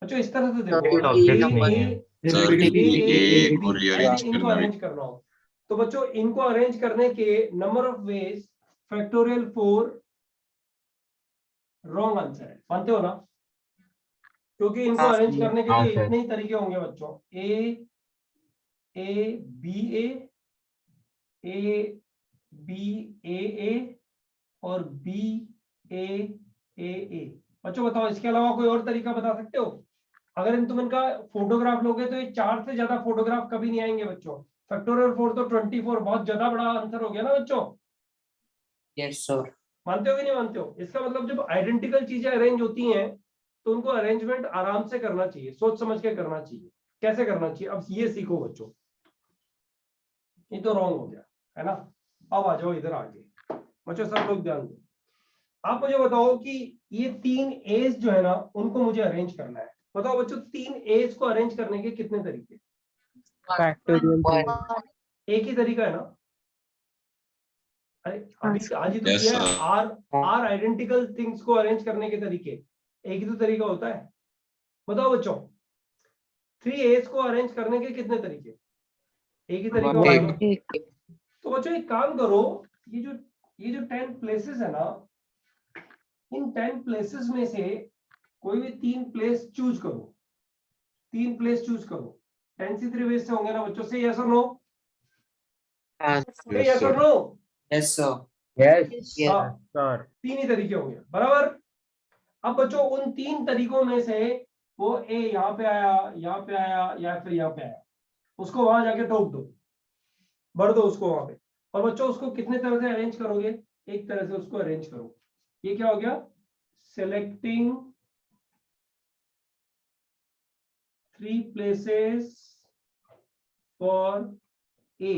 बच्चों इस तरह से देखो, ऑब्जेक्ट नहीं है। इनको अरेंज करना हो तो बच्चों इनको अरेंज करने के number of veg factorial 4 wrong answer है, मानते हो ना? क्योंकि इनको अरेंज करने के लिए इतने ही तरीके होंगे बच्चों, ए बी ए BAA और BAAA। बच्चों बताओ इसके अलावा कोई और तरीका बता सकते हो? अगर तुम इनका फोटोग्राफ लोगे तो ये 4 से ज्यादा फोटोग्राफ कभी नहीं आएंगे बच्चों। फैक्टोरियल 4 तो 24, बहुत ज्यादा बड़ा आंसर हो गया ना बच्चों। Yes, sir. मानते हो कि नहीं मानते हो? इसका मतलब जब आइडेंटिकल चीजें अरेंज होती हैं तो उनको अरेंजमेंट आराम से करना चाहिए, सोच समझ के करना चाहिए। कैसे करना चाहिए अब ये सीखो बच्चों। ये तो रॉन्ग हो गया है ना। अब आ जाओ इधर आगे बच्चों, सब लोग ध्यान दो। आप मुझे बताओ कि ये 3 एज जो है ना उनको मुझे अरेंज करना है। बताओ बच्चों 3 एज को अरेंज करने के कितने तरीके? फैक्टोरियल एक ही तरीका है ना? अरे अभी आज ही तो Yes, किया है। sir. आर आइडेंटिकल थिंग्स को अरेंज करने के तरीके एक ही तो तरीका होता है। बताओ बच्चों 3 एज को अरेंज करने के कितने तरीके? एक ही तरीका होता है ना? तो बच्चों एक काम करो, ये जो 10 प्लेसेस है ना, इन 10 प्लेसेस में से कोई भी 3 प्लेस चूज करो। 3 प्लेस चूज करो। 10C3 वेज से होंगे ना बच्चों? से यस और नो? यस और नो? Yes, sir. यस हाँ, सर 3 ही तरीके होंगे बराबर। अब बच्चों उन 3 तरीकों में से वो ए यहाँ पे आया, यहाँ पे आया या फिर यहाँ पे आया, उसको वहां जाके ठोक दो, भर दो उसको वहां पे। और बच्चों उसको कितने तरह से अरेंज करोगे? एक तरह से उसको अरेंज करो। ये क्या हो गया? Selecting 3 places for A,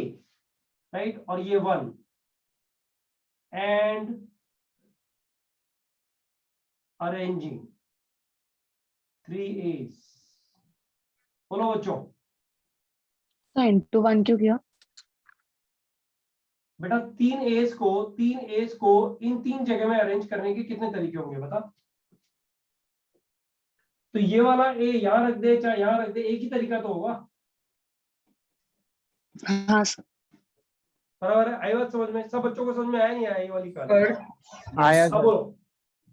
right? और ये 1 and arranging 3 A's। बोलो बच्चों। into 1 क्यों किया? बेटा 3 A's को इन 3 जगह में अरेंज करने के कितने तरीके होंगे बता? तो ये वाला ए यहाँ रख दे चाहे यहाँ रख दे, एक ही तरीका तो होगा। हाँ सर। बराबर है? आई बात समझ में? सब बच्चों को समझ में आया नहीं आया ये वाली कहानी? आया अब सर बोलो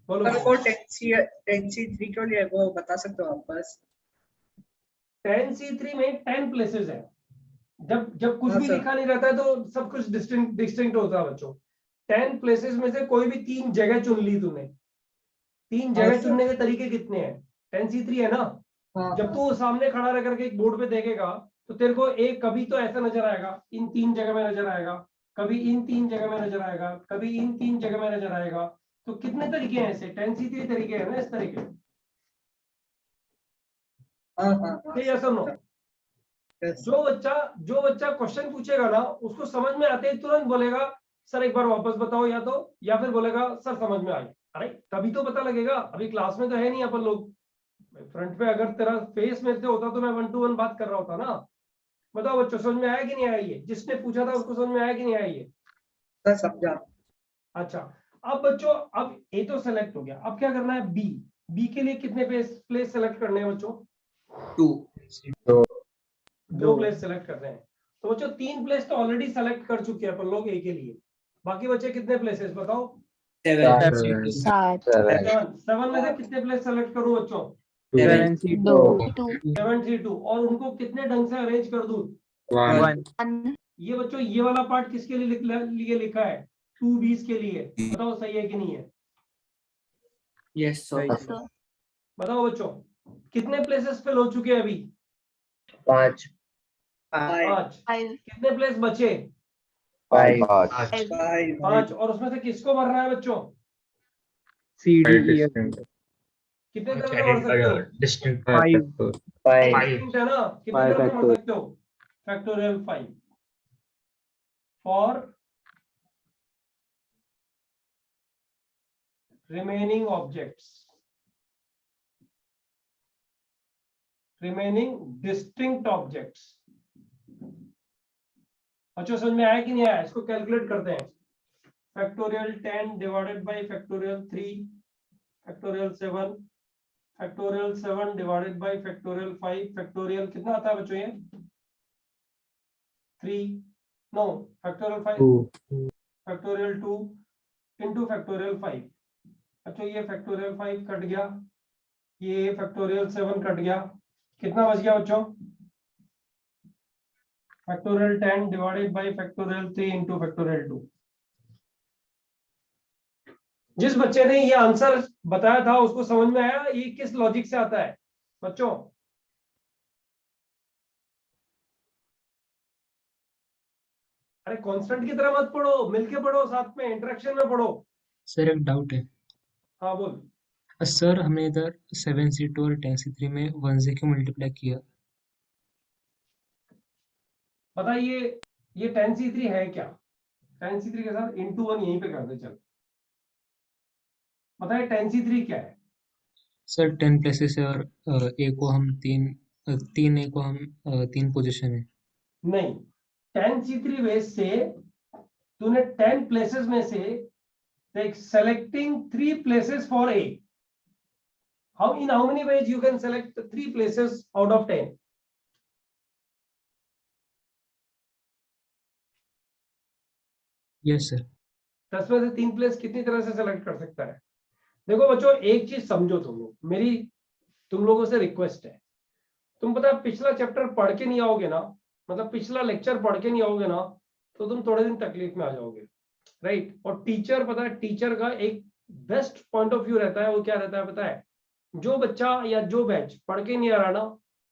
बोलो। वो 10C3 क्यों लिया वो बता सकते हो आप बस? 10C3 में 10 प्लेसेस है। जब कुछ हाँ, भी सर। लिखा नहीं रहता है तो सब कुछ डिस्टिंक्ट होता है बच्चों। 10 प्लेसेस में से कोई भी 3 जगह चुन ली तूने। 3 जगह सर। चुनने के तरीके कितने हैं? 10C3 है ना? हाँ, जब तू सामने खड़ा रह करके एक बोर्ड पे देखेगा तो तेरे को एक कभी तो ऐसा नजर आएगा, इन 3 जगह में नजर आएगा, कभी इन 3 जगह में नजर आएगा, कभी इन 3 जगह में नजर आएगा। तो कितने तरीके हैं ऐसे? 10C3 तरीके हैं ना इस तरीके? यस और नो? जो बच्चा क्वेश्चन पूछेगा ना उसको समझ में आते ही तुरंत बोलेगा सर एक बार वापस बताओ, या फिर बोलेगा सर समझ में आई। अरे तभी तो पता लगेगा। अभी क्लास में तो है नहीं अपन लोग। फ्रंट पे अगर तेरा फेस मेरे से होता तो मैं 1 to 1 बात कर रहा होता ना। बताओ बच्चों समझ में आया कि नहीं आया? ये जिसने पूछा था उसको समझ में आया कि नहीं आया ये? समझा। अच्छा अब बच्चों अब ए तो सेलेक्ट हो गया, अब क्या करना है? बी के लिए कितने प्लेस सेलेक्ट करने हैं बच्चों? 2 प्लेस सेलेक्ट कर रहे हैं। तो बच्चों 3 प्लेस तो ऑलरेडी सेलेक्ट कर चुके हैं अपन लोग ए के लिए। बाकी बच्चे कितने प्लेसेस बताओ? 7. 7 में से कितने प्लेस सेलेक्ट करूं बच्चों? 7C2 और उनको कितने ढंग से अरेंज कर दूं? 1 ये बच्चों ये वाला पार्ट किसके लिए लिखा है? 2B's के लिए। बताओ सही है कि नहीं है? Yes, sir. बताओ बच्चों कितने प्लेसेस फिल हो चुके हैं अभी? 5 कितने प्लेस बचे? 5 5। और उसमें से किसको भरना है बच्चों? CDE कितने तरह से भर सकते हो? डिस्टिंक्ट 5 है ना? कितने तरह से भर सकते हो? Factorial 5 for remaining objects, remaining distinct objects। अच्छा समझ में आया कि नहीं आया? इसको कैलकुलेट करते हैं। Factorial 10 divided by factorial 3 factorial 7 factorial 7 divided by factorial 5 factorial कितना आता है बच्चों ये? 3 no factorial 5 factorial 2 into factorial 5। अच्छा ये फैक्टोरियल 5 कट गया, ये फैक्टोरियल 7 कट गया, कितना बच गया बच्चों? Factorial 10 divided by factorial 3 into factorial 2। जिस बच्चे ने ये आंसर बताया था उसको समझ में आया ये किस लॉजिक से आता है बच्चों? अरे कांस्टेंट की तरह मत पढ़ो, मिलके पढ़ो, साथ में इंटरेक्शन में पढ़ो। सर एक डाउट है। हाँ बोल। सर हमने इधर 7C2 और 10C3 में 1 से क्यों मल्टीप्लाई किया? पता है ये 10C3 है क्या? 10C3 के साथ इंटू 1 यहीं पे कर दे चल। पता है 10C3 क्या है? सर 10 प्लेसेस है और ए को हम तीन ए को हम 3 पोजीशन है। नहीं, 10C3 वेज से तूने 10 प्लेसेस में से selecting 3 places for A. In how many ways you can select 3 places out of 10? Yes sir. 10 में से 3 प्लेस कितनी तरह से सेलेक्ट कर सकता है? देखो बच्चों एक चीज समझो, तुम लोग, मेरी तुम लोगों से रिक्वेस्ट है, तुम पता है पिछला चैप्टर पढ़ के नहीं आओगे ना, मतलब पिछला लेक्चर पढ़ के नहीं आओगे ना, तो तुम थोड़े दिन तकलीफ में आ जाओगे, राइट? और टीचर, पता है टीचर का एक बेस्ट पॉइंट ऑफ व्यू रहता है, वो क्या रहता है पता है? जो बच्चा या जो बैच पढ़ के नहीं आ रहा ना,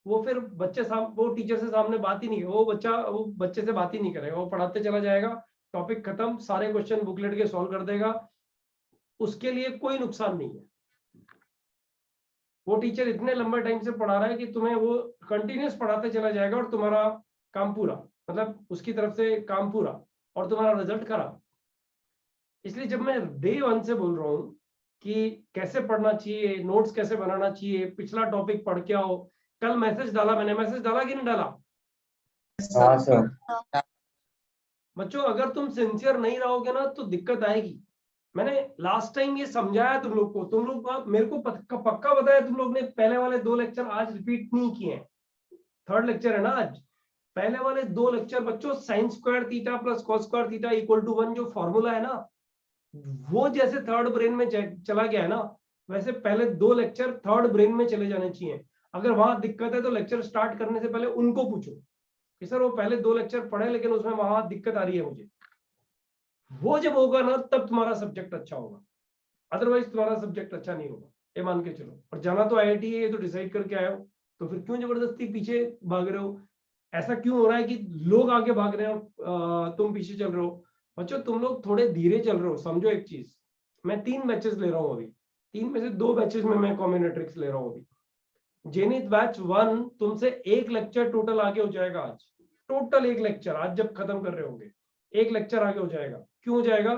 वो फिर वो टीचर से सामने बात ही नहीं, वो बच्चे से बात ही नहीं करेगा, वो पढ़ाते चला जाएगा, टॉपिक खत्म, सारे क्वेश्चन बुकलेट के सॉल्व कर देगा, उसके लिए कोई नुकसान नहीं है। वो टीचर इतने लंबे टाइम से पढ़ा रहा है कि तुम्हें वो कंटिन्यूस पढ़ाते चला जाएगा और तुम्हारा काम पूरा, मतलब उसकी तरफ से काम पूरा और तुम्हारा रिजल्ट खराब। इसलिए जब मैं डे 1 से बोल रहा हूँ कि कैसे पढ़ना चाहिए, नोट्स कैसे बनाना चाहिए, पिछला टॉपिक पढ़ के आओ, कल मैसेज डाला, मैंने मैसेज डाला कि नहीं डाला? हाँ सर। बच्चों अगर तुम सिंसियर नहीं रहोगे ना तो दिक्कत आएगी। मैंने लास्ट टाइम ये समझाया तुम लोग को, तुम लोग मेरे को पक्का बताया, तुम लोग ने पहले वाले 2 लेक्चर आज रिपीट नहीं किए हैं, 3rd लेक्चर है ना आज। पहले वाले 2 लेक्चर बच्चों sin square theta plus cos square theta equal to 1 जो फॉर्मूला है ना, वो जैसे 3rd ब्रेन में चला गया है ना, वैसे पहले 2 लेक्चर 3rd ब्रेन में चले जाने चाहिए। अगर वहां दिक्कत है तो लेक्चर स्टार्ट करने से पहले उनको पूछो कि सर वो पहले 2 लेक्चर पढ़े लेकिन उसमें वहां दिक्कत आ रही है मुझे। वो जब होगा ना तब तुम्हारा सब्जेक्ट अच्छा होगा, अदरवाइज तुम्हारा सब्जेक्ट अच्छा नहीं होगा, ये मान के चलो। और जाना तो IIT है, ये तो डिसाइड करके आए हो, तो फिर क्यों जबरदस्ती पीछे भाग रहे हो? ऐसा क्यों हो रहा है कि लोग आगे भाग रहे हो, तुम पीछे चल रहे हो? बच्चों तुम लोग थोड़े धीरे चल रहे हो, समझो एक चीज। मैं 3 बैचेस ले रहा हूँ अभी, 3 में से 2 बैचेस में मैं कॉम्बिनेट्रिक्स ले रहा हूँ अभी। जेनिथ बैच 1 तुमसे 1 लेक्चर टोटल आगे हो जाएगा आज, टोटल 1 लेक्चर आज जब खत्म कर रहे होंगे 1 लेक्चर आगे हो जाएगा। क्यों हो जाएगा?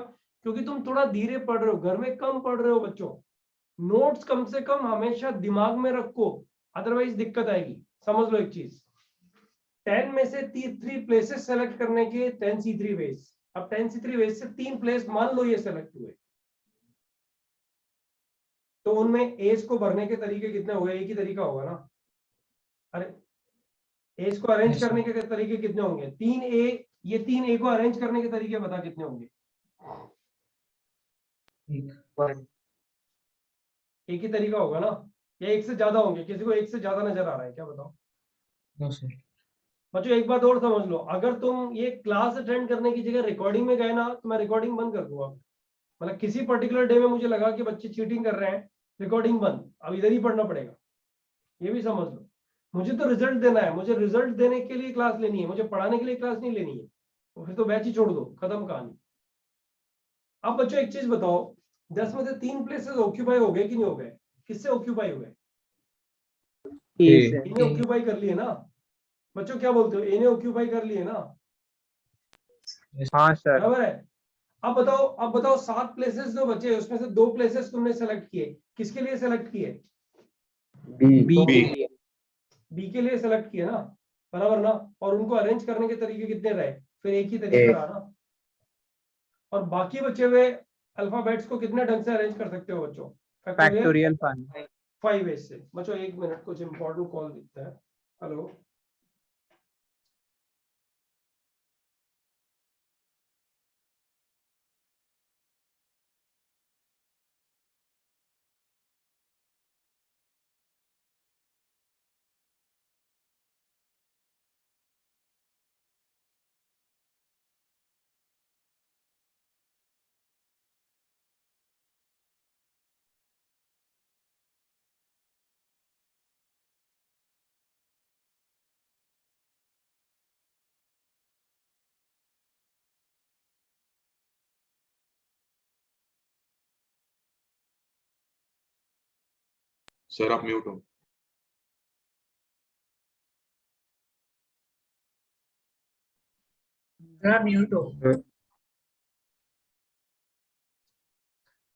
क्योंकि तुम थोड़ा धीरे पढ़ रहे हो, घर में कम पढ़ रहे हो बच्चों। नोट्स कम से कम हमेशा दिमाग में रखो, अदरवाइज दिक्कत आएगी। समझ लो एक चीज, 10 में से 3 प्लेसेस सेलेक्ट करने के 10C3 वेज। अब 10C3 वेज से 3 प्लेस मान लो ये सेलेक्ट हुए, तो उनमें एज को भरने के तरीके कितने हो गए? एक ही तरीका होगा ना? अरे एज को अरेंज करने के तरीके कितने होंगे? 3A, ये 3A को अरेंज करने के तरीके बता कितने होंगे? एक ही तरीका होगा ना, या एक से ज्यादा होंगे? किसी को एक से ज्यादा नजर आ रहा है क्या? बताओ। No sir. बच्चों एक बात और समझ लो, अगर तुम ये क्लास अटेंड करने की जगह रिकॉर्डिंग में गए ना तो मैं रिकॉर्डिंग बंद कर दूंगा। मतलब किसी पर्टिकुलर डे में मुझे लगा कि बच्चे चीटिंग कर रहे हैं, रिकॉर्डिंग बंद, अब इधर ही पढ़ना पड़ेगा, ये भी समझ लो। मुझे तो रिजल्ट देना है, मुझे रिजल्ट देने के लिए क्लास लेनी है, मुझे पढ़ाने के लिए क्लास नहीं लेनी है, तो फिर तो बैच ही छोड़ दो, खत्म कहानी। अब बच्चों एक चीज बताओ, 10 में से 3 प्लेसेस ऑक्यूपाई हो गए कि नहीं हो गए? किससे ऑक्यूपाई हुए? इन्हें ऑक्यूपाई कर लिए ना बच्चों, क्या बोलते हो? इन्हें ऑक्यूपाई कर लिए ना? हाँ सर। बराबर है। अब बताओ 7 प्लेसेस जो बचे उसमें से 2 प्लेसेस तुमने सेलेक्ट किए, किसके लिए सेलेक्ट किए? बी के लिए सेलेक्ट किए ना, बराबर ना? और उनको अरेंज करने के तरीके कितने रहे? फिर एक ही तरीका रहा ना। और बाकी बचे हुए अल्फाबेट्स को कितने ढंग से अरेंज कर सकते हो बच्चों? फैक्टोरियल 5 वेज से। बच्चों 1 मिनट, कुछ इंपॉर्टेंट कॉल दिखता है। हेलो। सर आप म्यूट हो। म्यूट हो।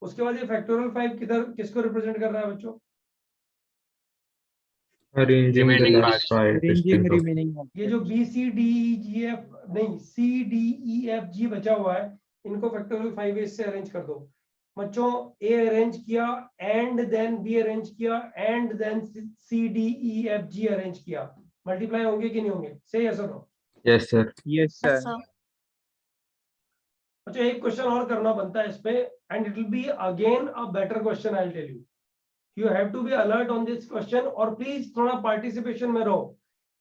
उसके बाद ये फैक्टोरियल 5 किधर किसको रिप्रेजेंट कर रहा है बच्चों? Arranging the Remaining last five Arranging distinct of remaining ये जो बी सी डी ई जी एफ नहीं सी डी ई एफ जी बचा हुआ है, इनको फैक्टोरियल 5 से अरेंज कर दो बच्चों। ए अरेंज किया एंड देन बी अरेंज किया and then C D E F G arrange किया, मल्टीप्लाई होंगे कि नहीं होंगे? से यस और no? yes sir Yes, sir. अच्छा एक क्वेश्चन और करना बनता है इस पे, and it will be again a better question, I will tell you. You have to be alert on this question, और प्लीज थोड़ा पार्टिसिपेशन में रहो,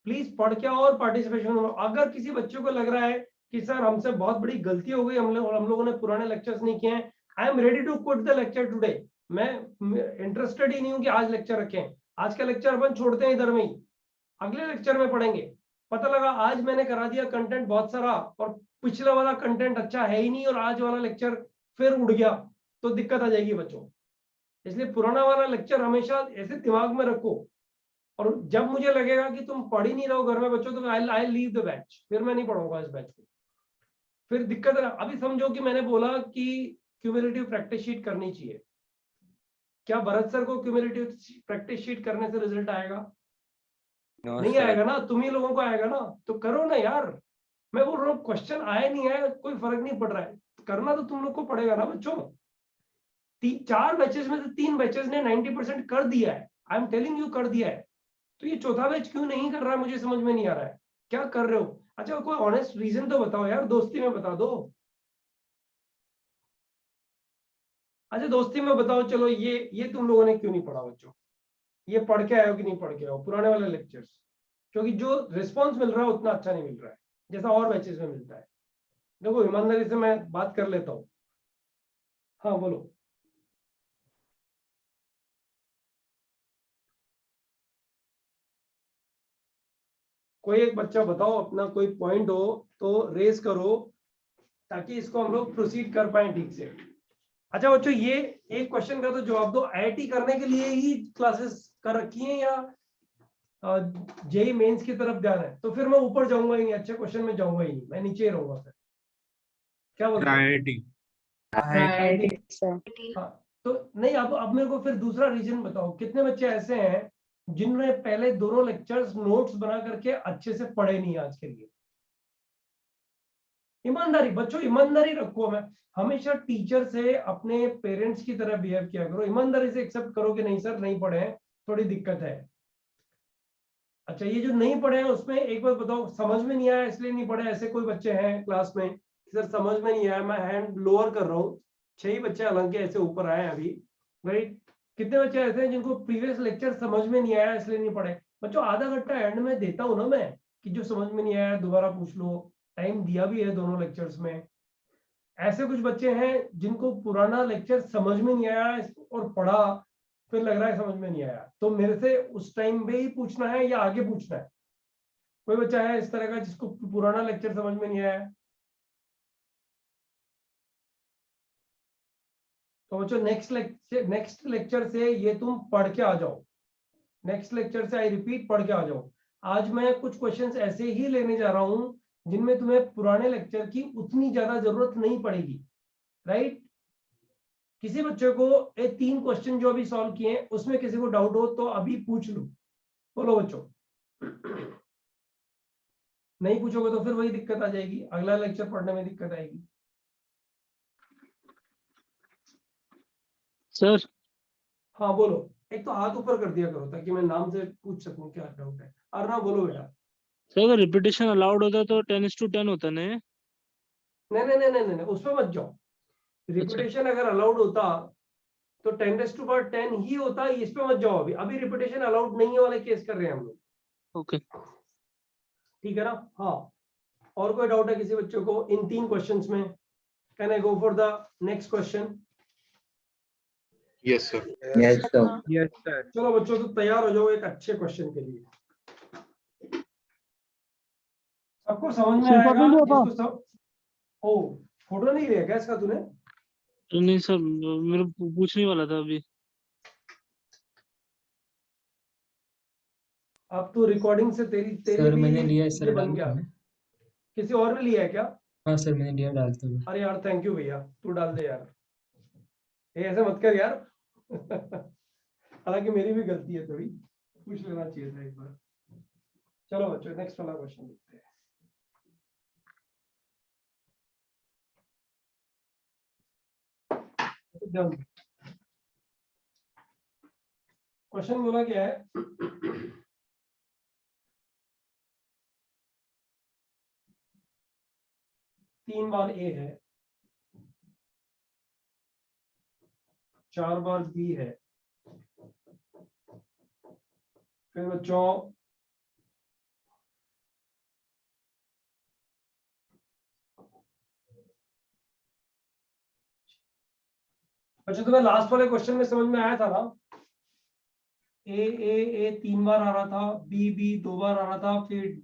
प्लीज पढ़ के आओ और पार्टिसिपेशन में रहो। अगर किसी बच्चे को लग रहा है कि सर हमसे बहुत बड़ी गलती हो गई, हम लोगों ने पुराने लेक्चर्स नहीं किए हैं, I am ready to quit the lecture today. मैं इंटरेस्टेड ही नहीं हूं कि आज लेक्चर रखें, आज का लेक्चर अपन छोड़ते हैं इधर में ही, अगले लेक्चर में पढ़ेंगे। पता लगा आज मैंने करा दिया कंटेंट बहुत सारा और पिछला वाला कंटेंट अच्छा है ही नहीं, और आज वाला लेक्चर फिर उड़ गया, तो दिक्कत आ जाएगी बच्चों। इसलिए पुराना वाला लेक्चर हमेशा ऐसे दिमाग में रखो, और जब मुझे लगेगा कि तुम पढ़ ही नहीं रहो घर में बच्चों, तो आई लीव द बैच, फिर मैं नहीं पढ़ूंगा इस बैच को, फिर दिक्कत है। अभी समझो कि मैंने बोला कि क्यूमुलेटिव प्रैक्टिस शीट करनी चाहिए, क्या भरत सर को क्यूमुलेटिव प्रैक्टिस शीट करने से रिजल्ट आएगा? नहीं आएगा ना, तुम ही लोगों को आएगा ना, तो करो ना यार। मैं बोल रहा हूँ क्वेश्चन आए नहीं आए कोई फर्क नहीं पड़ रहा है, करना तो तुम लोग को पड़ेगा ना बच्चों। 4 बैचेस में से 3 बैचेस ने 90% कर दिया है, आई एम टेलिंग यू कर दिया है, तो ये चौथा बैच क्यों नहीं कर रहा है मुझे समझ में नहीं आ रहा है, क्या कर रहे हो? अच्छा कोई ऑनेस्ट रीजन तो बताओ यार, दोस्ती में बता दो। अच्छा दोस्ती में बताओ, चलो ये तुम लोगों ने क्यों नहीं पढ़ा बच्चों? ये पढ़ के आए हो कि नहीं पढ़ के आए हो पुराने वाले लेक्चर्स? क्योंकि जो रिस्पॉन्स मिल रहा है उतना अच्छा नहीं मिल रहा है जैसा और बैचेस में मिलता है। देखो ईमानदारी से मैं बात कर लेता हूँ। हाँ बोलो। कोई एक बच्चा बताओ, अपना कोई पॉइंट हो तो रेस करो, ताकि इसको हम लोग प्रोसीड कर पाए ठीक से। अच्छा बच्चों ये एक क्वेश्चन का तो जवाब दो, आईआईटी करने के लिए ही क्लासेस कर रखी हैं या जेई मेंस की तरफ ध्यान है? तो फिर मैं ऊपर जाऊंगा ही नहीं, अच्छे क्वेश्चन में जाऊंगा ही नहीं, मैं नीचे ही रहूंगा फिर। क्या बोलते हैं? हाँ तो नहीं, अब मेरे को फिर दूसरा रीजन बताओ, कितने बच्चे ऐसे हैं जिन्होंने पहले दोनों लेक्चर्स नोट्स बना करके अच्छे से पढ़े नहीं आज के लिए? ईमानदारी बच्चों, ईमानदारी रखो। मैं हमेशा टीचर से अपने पेरेंट्स की तरह बिहेव किया करो, ईमानदारी से एक्सेप्ट करो कि नहीं सर नहीं पढ़े हैं, थोड़ी दिक्कत है। अच्छा ये जो नहीं पढ़े हैं उसमें एक बार बताओ, समझ में नहीं आया इसलिए नहीं पढ़े, ऐसे कोई बच्चे हैं क्लास में सर समझ में नहीं आया? मैं हैंड लोअर कर रहा हूँ, 6 ही बच्चे हालांकि ऐसे ऊपर आए अभी, राइट? कितने बच्चे ऐसे हैं जिनको प्रीवियस लेक्चर समझ में नहीं आया इसलिए नहीं पढ़े? बच्चों आधा घंटा एंड में देता हूँ ना मैं, कि जो समझ में नहीं आया दोबारा पूछ लो, टाइम दिया भी है दोनों लेक्चर्स में। ऐसे कुछ बच्चे हैं जिनको पुराना लेक्चर समझ में नहीं आया और पढ़ा फिर लग रहा है समझ में नहीं आया, तो मेरे से उस टाइम पे ही पूछना है या आगे पूछना है? कोई बच्चा है इस तरह का जिसको पुराना लेक्चर समझ में नहीं आया? तो बच्चों नेक्स्ट लेक्चर से ये तुम पढ़ के आ जाओ, नेक्स्ट लेक्चर से आई रिपीट पढ़ के आ जाओ। आज मैं कुछ क्वेश्चंस ऐसे ही लेने जा रहा हूं जिनमें तुम्हें पुराने लेक्चर की उतनी ज्यादा जरूरत नहीं पड़ेगी, राइट? किसी बच्चे को ये 3 क्वेश्चन जो अभी सॉल्व किए हैं उसमें किसी को डाउट हो तो अभी पूछ लो, बोलो बच्चों। नहीं पूछोगे तो फिर वही दिक्कत आ जाएगी, अगला लेक्चर पढ़ने में दिक्कत आएगी। सर हाँ बोलो, एक तो हाथ ऊपर कर दिया करो ताकि मैं नाम से पूछ सकूं क्या डाउट है। अर्णव बोलो बेटा। सर अगर रिपीटेशन अलाउड होता तो 10:10 होता ना? नहीं उसमें मत जाओ। रिपीटेशन अगर अलाउड होता तो 10⁻10 ही होता, इस पे मत जाओ। अभी रिपीटेशन अलाउड नहीं है वाले केस कर रहे हैं हम लोग। ओके ठीक है ना? हाँ और कोई डाउट है किसी बच्चे को इन 3 क्वेश्चंस में? Can I go for the next question? Yes sir. Yes, sir. Yes, sir. चलो बच्चों तो तैयार हो जाओ एक अच्छे क्वेश्चन के लिए। सबको समझ में आएगा जिसको सब। ओ फोटो नहीं लिया क्या इसका तूने? तो नहीं सर, मेरे पूछने वाला था अभी। अब तू रिकॉर्डिंग से तेरी तेरी सर भी मैंने लिया है ये सर, बन डाल गया। दूं मैं? किसी और ने लिया है क्या? हाँ सर मैंने लिया, डालता हूँ। अरे यार थैंक यू भैया, तू डाल दे यार, ये ऐसे मत कर यार। हालांकि मेरी भी गलती है, थोड़ी पूछ लेना चाहिए था एक बार। चलो बच्चों नेक्स्ट वाला क्वेश्चन देखते हैं। क्वेश्चन बोला क्या है? 3 बार ए है, 4 बार बी है, फिर बच्चों अच्छा तुम्हें लास्ट वाले क्वेश्चन में समझ में आया था ना? ए 3 बार आ रहा था, बी 2 बार आ रहा था, फिर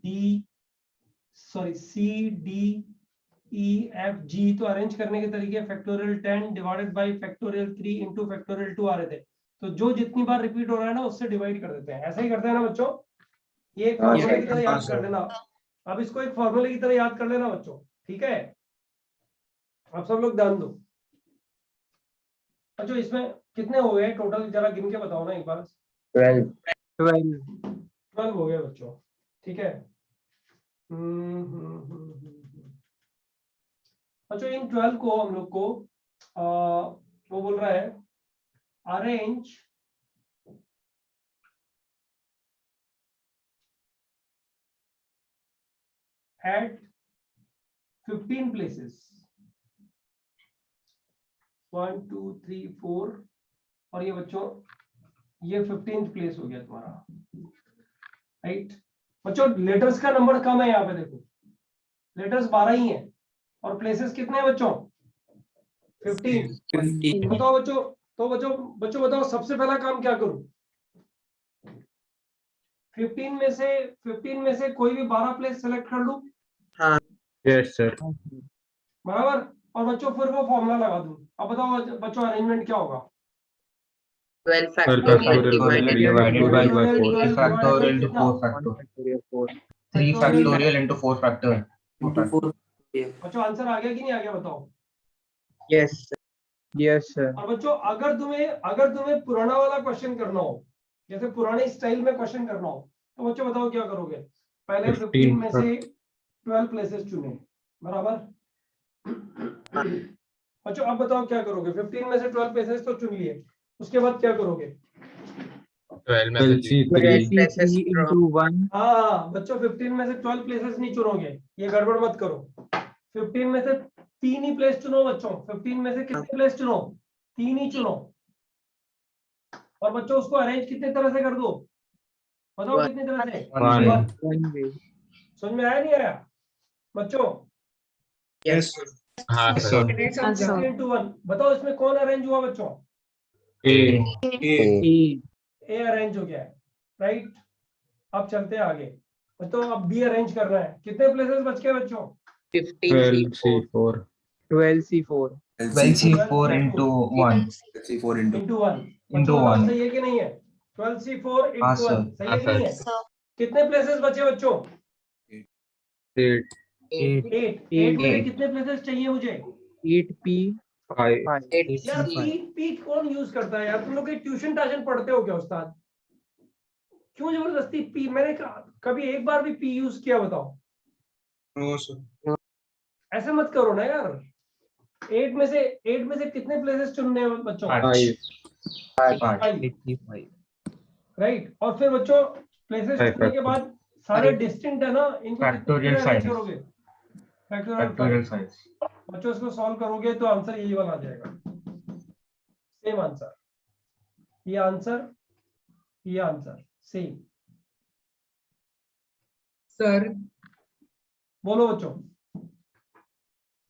सी डी ई एफ जी, तो अरेंज करने के तरीके factorial 10 divided by factorial 3 into factorial 2 आ रहे थे। तो जो जितनी बार रिपीट हो रहा है ना उससे डिवाइड कर देते हैं, ऐसा ही करते हैं ना बच्चों? ये एक फॉर्मूले की तरह याद कर लेना। अब इसको एक फॉर्मूले की तरह याद कर लेना बच्चों, ठीक है? आप सब लोग ध्यान दो। अच्छा इसमें कितने हो गए टोटल, जरा गिन के बताओ ना एक बार। 12 हो गए बच्चों, ठीक है। अच्छा इन 12 को हम लोग को वो बोल रहा है अरेंज एट 15 प्लेसेस, 1 2 3 4, और ये बच्चों ये 15th प्लेस हो गया तुम्हारा, राइट? बच्चों लेटर्स का नंबर कम है यहाँ पे, देखो लेटर्स 12 ही है और प्लेसेस कितने हैं बच्चों? 15। बताओ बच्चों, तो बच्चों बताओ सबसे पहला काम क्या करूं? 15 में से कोई भी 12 प्लेस सेलेक्ट कर लूं? हाँ यस सर। बराबर। और बच्चों फिर वो फॉर्मूला लगा दूं। अब बताओ बच्चों अरेंजमेंट क्या होगा? 12 factorial divided by 4 factorial into 4 factor, 3 factorial into 4 factor. into 4. बच्चों आंसर आ गया कि नहीं आ गया बताओ? Yes sir. और बच्चों अगर तुम्हें पुराना वाला क्वेश्चन करना हो, जैसे पुराने स्टाइल में क्वेश्चन करना हो, तो बच्चों बताओ क्या करोगे? पहले 15 में से 12 प्लेसेस चुने, बराबर। बच्चों अब बताओ क्या करोगे? 15 में से 12 प्लेसेस तो चुन लिए, उसके बाद क्या करोगे? 12 में से 3 into 1। हाँ बच्चों 15 में से 12 प्लेसेस नहीं चुनोगे, ये गड़बड़ मत करो। 15 में से 3 ही प्लेस चुनो बच्चों। 15 में से कितने प्लेस चुनो? 3 ही चुनो। और बच्चों उसको अरेंज कितने तरह से कर दो? बताओ कितनी तरह से? समझ में आया नहीं आया बच्चों? Yes. हाँ सर। 16 into 1। बताओ इसमें कौन अरेंज हुआ बच्चों? ए अरेंज हो गया है, राइट? अब चलते हैं आगे। तो अब बी अरेंज करना है। कितने प्लेसेस बच गए बच्चों? 12C4 12C4 into 1. 12C4 into 1 into 1. सही है कि नहीं है? 12C4 हाँ, into 1 सर। सही है कि नहीं है? कितने प्लेसेस बचे बच्चों? 8 8 में से कितने प्लेसेस चाहिए मुझे? 5 यार पी कौन यूज करता है यार? तुम लोग ट्यूशन टाशन पढ़ते हो क्या उस्ताद? क्यों जबरदस्ती पी? मैंने कभी एक बार भी पी यूज किया बताओ? No sir. ऐसे मत करो ना यार। 8 में से कितने प्लेसेस चुनने हैं बच्चों? 5. राइट। और फिर बच्चों प्लेसेस चुनने के बाद सारे डिस्टिंक्ट है ना, इनको Factorial कितने signs. करोगे? Factorial factorial. signs. बच्चों इसको सॉल्व करोगे तो आंसर यही वाला आ जाएगा, सेम आंसर। ये आंसर सेम। सर बोलो बच्चों।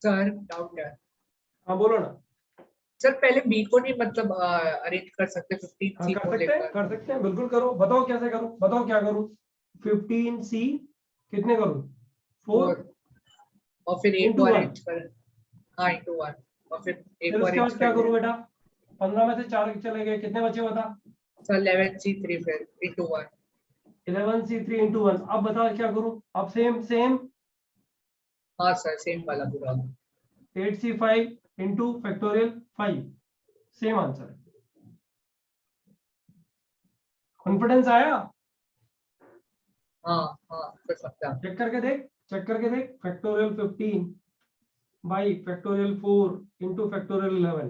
सर डाउट है। हाँ बोलो ना। सर पहले बी को नहीं मतलब अरेंज कर सकते 15 हाँ सी को लेकर? कर सकते हैं बिल्कुल करो। बताओ कैसे करूं? बताओ क्या करूं? 15C कितने करूं? 4 और फिर एक into को 1। अरेंज कर। हाँ into 1 और फिर एक फिर को उसके अरेंज बाद क्या कर करूं बेटा? 15 में से 4 चले गए, कितने बचे बता? सर 11C3 फिर into 1। 11C3 into 1। अब बता क्या करूं? अब सेम हाँ सर सेम वाला पूरा 8C5 into factorial 5, same answer है। कॉन्फिडेंस आया? हाँ हाँ कर सकते हैं। चेक करके देख factorial 15 by factorial 4 into factorial 11,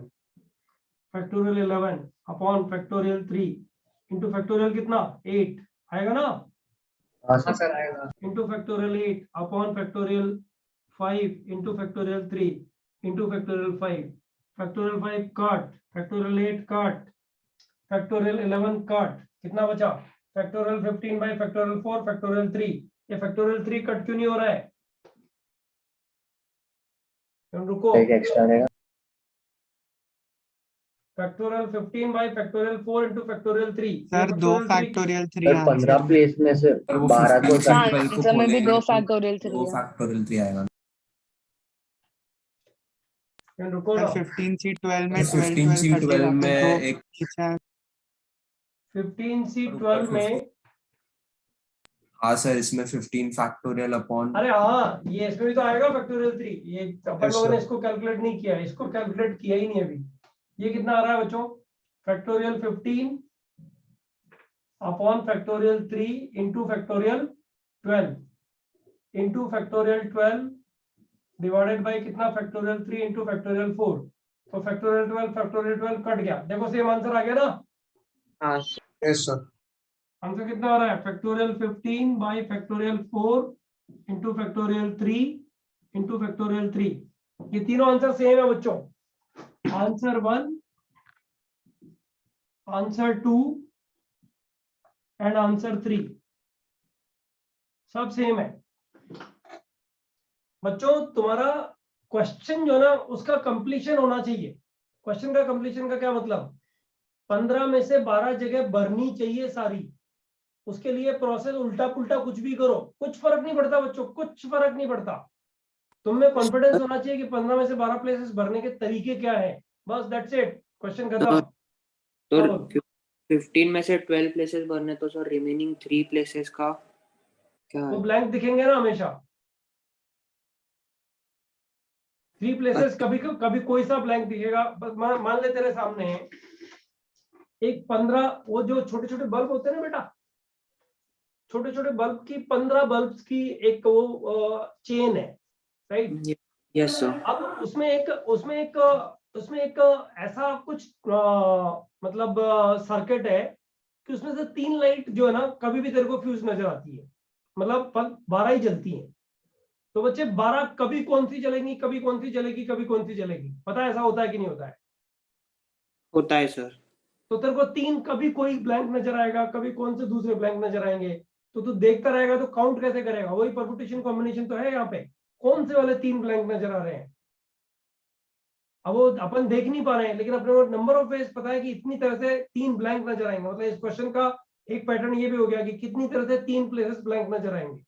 factorial 11 upon factorial 3 into factorial कितना 8 आएगा ना, हाँ हाँ सर सर आएगा। Into factorial 8 upon factorial 5 into factorial 3 into factorial 5, factorial 5 काट, फैक्टोरियल 8 काट, फैक्टोरियल 11 काट, कितना बचा? Factorial 15 by factorial 4 factorial 3। ये फैक्टोरियल 3 कट क्यों नहीं हो रहा है? रुको, एक एक्स्ट्रा रहेगा। Factorial 15 by factorial 4 into factorial 3। Sir 2 factorial 3 sir 15 place में से 12 को हाँ आंसर में भी 2 फैक्टोरियल 3 है। फैक्टोरियल 3 आएगा। रुको सर ना, 15C12 में 15C12 में एक 15C12 में, हाँ सर इसमें 15 फैक्टोरियल अपॉन अरे हाँ ये इसमें भी तो आएगा फैक्टोरियल 3। ये अपन Yes, लोगों ने sir. इसको कैलकुलेट नहीं किया, इसको कैलकुलेट किया ही नहीं अभी। ये कितना आ रहा है बच्चों? Factorial 15 upon factorial 3 into factorial 12 into factorial 12 divided by कितना? Factorial 3 into factorial 4। तो फैक्टोरियल 12 कट गया, देखो सेम आंसर आ गया ना। हाँ यस सर। आंसर कितना आ रहा है? Factorial 15 by factorial 4 into factorial 3 into factorial 3। ये तीनों आंसर सेम है बच्चों। आंसर 1, आंसर 2 एंड आंसर 3 सब सेम है बच्चों। तुम्हारा क्वेश्चन जो ना उसका कंप्लीशन होना चाहिए। क्वेश्चन का कंप्लीशन का क्या मतलब? 15 में से 12 जगह भरनी चाहिए सारी। उसके लिए प्रोसेस उल्टा पुल्टा कुछ भी करो, कुछ फर्क नहीं पड़ता बच्चों, कुछ फर्क नहीं पड़ता। तुम्हें कॉन्फिडेंस होना चाहिए कि 15 में से 12 प्लेसेस भरने के तरीके क्या है, बस दैट्स इट, क्वेश्चन खत्म। तो 15 में से 12 प्लेसेस भरने, तो सर रिमेनिंग 3 प्लेसेस का क्या वो है? ब्लैंक दिखेंगे ना हमेशा। 3 प्लेसेस कभी कोई सा ब्लैंक दिखेगा। बस मान ले तेरे सामने एक 15 वो जो छोटे छोटे बल्ब होते हैं ना बेटा, छोटे छोटे बल्ब की 15 बल्ब्स की एक वो चेन है, राइट? Yes sir. अब उसमें एक ऐसा कुछ मतलब सर्किट है कि उसमें से 3 लाइट जो है ना कभी भी तेरे को फ्यूज नजर आती है, मतलब 12 ही जलती है। तो बच्चे 12 कभी कौन सी जलेंगी, कभी कौन सी जलेगी, कभी कौन सी जलेगी? पता है ऐसा होता है कि नहीं होता है? होता है सर। तो तेरे को 3 कभी कोई ब्लैंक नजर आएगा, कभी कौन से दूसरे ब्लैंक नजर आएंगे। तो तू देखता रहेगा तो काउंट कैसे करेगा? वही परम्यूटेशन कॉम्बिनेशन तो है यहाँ पे। कौन से वाले 3 ब्लैंक नजर आ रहे हैं? अब वो अपन देख नहीं पा रहे हैं, लेकिन अपने को नंबर ऑफ वेज पता है कि इतनी तरह से 3 ब्लैंक नजर आएंगे। मतलब इस क्वेश्चन का एक पैटर्न ये भी हो गया कि कितनी तरह से 3 प्लेसेस ब्लैंक नजर आएंगे।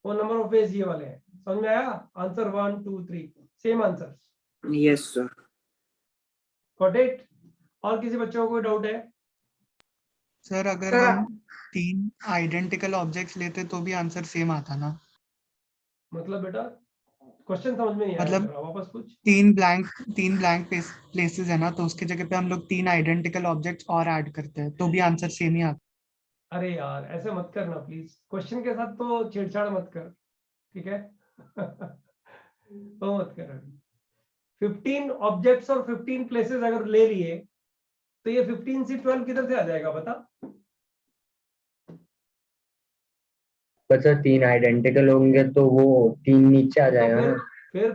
वो नंबर ऑफ वेज ये वाले हैं। समझ में आया? Answer 1 2 3 same answer. Yes sir. Got it? और किसी बच्चों को कोई डाउट है? सर अगर हम 3 आइडेंटिकल ऑब्जेक्ट्स लेते तो भी आंसर सेम आता ना? मतलब बेटा क्वेश्चन समझ में नहीं आया, मतलब जरा वापस पूछ। 3 ब्लैंक प्लेसेस है ना, तो उसकी जगह पे हम लोग 3 आइडेंटिकल ऑब्जेक्ट्स और ऐड करते हैं तो भी आंसर सेम ही आता। अरे यार ऐसे मत करना प्लीज, क्वेश्चन के साथ तो छेड़छाड़ मत कर, ठीक है? तो मत कर। अभी 15 ऑब्जेक्ट्स और 15 प्लेसेस अगर ले लिए तो ये 15C12 किधर से आ जाएगा बता? बच्चा 3 आइडेंटिकल होंगे तो वो 3 नीचे आ जाएगा ना। फिर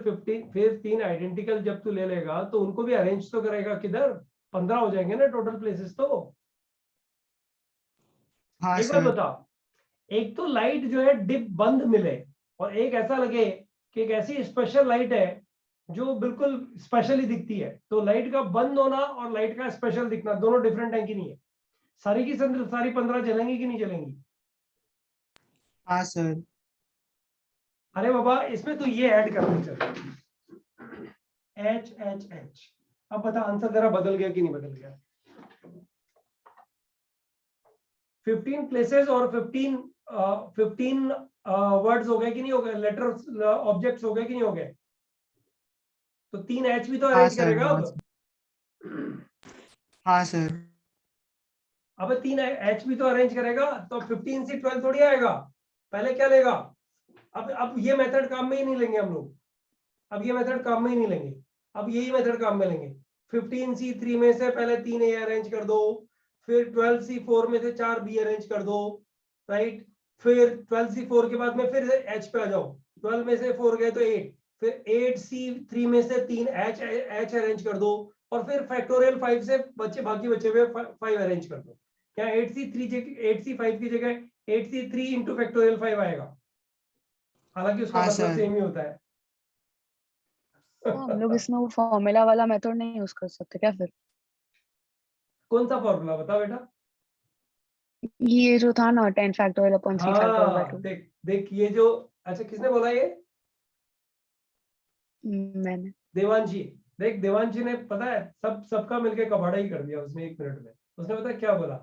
3 आइडेंटिकल जब तू ले लेगा तो उनको भी अरेंज तो करेगा किधर? 15 हो जाएंगे ना टोटल प्लेसेस तो। हाँ एक बार सर। बता, एक तो लाइट जो है डिप बंद मिले और एक ऐसा लगे कि एक ऐसी स्पेशल लाइट है जो बिल्कुल स्पेशली दिखती है। तो लाइट का बंद होना और लाइट का स्पेशल दिखना दोनों डिफरेंट है कि नहीं है? सारी की सारी 15 जलेंगी कि नहीं जलेंगी? हाँ सर। अरे बाबा इसमें तो ये ऐड करना चाहिए एच एच एच। अब बता आंसर तेरा बदल गया कि नहीं बदल गया? 15 प्लेसेस और 15 वर्ड्स हो गए कि नहीं हो गए, लेटर्स ऑब्जेक्ट्स हो गए कि नहीं हो गए? तो 3 एच भी तो हाँ अरेंज सर, करेगा हाँ अब। सर, हाँ सर। अब 3 एच भी तो अरेंज करेगा, तो 15 से 12 थोड़ी आएगा, पहले क्या लेगा? अब ये मेथड काम में ही नहीं लेंगे हम लोग, अब ये मेथड काम में ही नहीं लेंगे, अब यही मेथड काम में लेंगे। 15C3 में से पहले 3 ए अरेंज कर दो, फिर 12C4 में से 4 बी अरेंज कर दो, राइट? फिर 12C4 के बाद में फिर एच पे आ जाओ, 12 में से 4 गए तो 8, फिर 8C3 में से 3 एच अरेंज कर दो, और फिर फैक्टोरियल 5 से बाकी बचे हुए 5 अरेंज कर दो। क्या 8C5 की जगह 8C3 इंटू फैक्टोरियल 5 आएगा, हालांकि उसका हाँ मतलब सर। सेम ही होता है। हम लोग इसमें वो फॉर्मूला वाला मेथड नहीं यूज कर सकते क्या फिर? कौन सा फॉर्मूला बता बेटा? ये जो था ना 10 फैक्टोरियल अपॉन 3 फैक्टोरियल बाय हाँ 2। देख देख, ये जो, अच्छा किसने बोला ये? मैंने। देवांशी। देख देवांशी ने, पता है, सबका मिलके कबाड़ा ही कर दिया उसने 1 मिनट में। उसने पता है क्या बोला?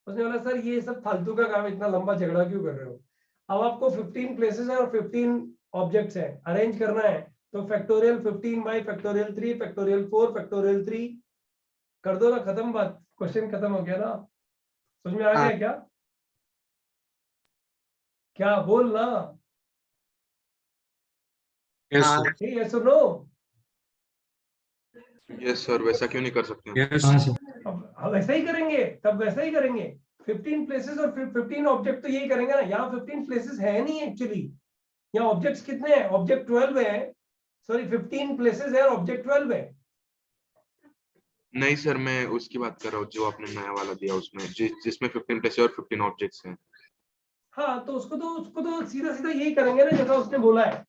उसने बोला सर ये सब फालतू का काम, इतना लंबा झगड़ा क्यों कर रहे हो? अब आपको 15 प्लेसेस है और 15 ऑब्जेक्ट्स है, अरेंज करना है, तो factorial 15 by factorial 3 factorial 4 factorial 3 कर दो ना, खत्म बात, क्वेश्चन खत्म हो गया ना। समझ में आ गया क्या? क्या बोल ना? यस और नो? यस सर, वैसा क्यों नहीं कर सकते? हाँ सर। अब वैसा ही करेंगे, तब वैसा ही करेंगे। 15 प्लेसेस और 15 ऑब्जेक्ट तो यही करेंगे ना। यहाँ 15 प्लेसेस है नहीं एक्चुअली, यहाँ ऑब्जेक्ट्स कितने हैं? ऑब्जेक्ट 12 है, सॉरी 15 प्लेसेस है और ऑब्जेक्ट 12 है। नहीं सर, मैं उसकी बात कर रहा हूँ जो आपने नया वाला दिया, उसमें जिसमें 15 प्लेस और 15 ऑब्जेक्ट्स हैं। हाँ तो उसको तो सीधा सीधा यही करेंगे ना जैसा उसने बोला है।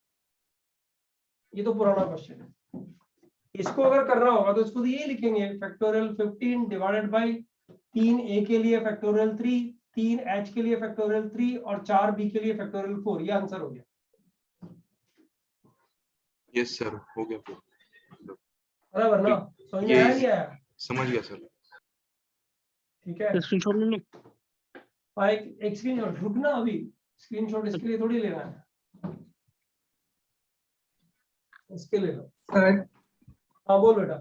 ये तो पुराना क्वेश्चन है, इसको अगर करना होगा तो इसको तो यही लिखेंगे, फैक्टोरियल 15 डिवाइडेड बाई 3 ए के लिए फैक्टोरियल 3, 3 एच के लिए फैक्टोरियल 3 और 4 बी के लिए फैक्टोरियल 4। ये आंसर हो गया। यस सर, हो गया फिर। बराबर ना? समझ में ये आया नहीं आया? समझ गया सर। ठीक है, स्क्रीनशॉट ले लो। एक स्क्रीनशॉट, रुकना अभी, स्क्रीनशॉट इसके लिए थोड़ी लेना है, इसके ले लो। सर हाँ बोल बेटा।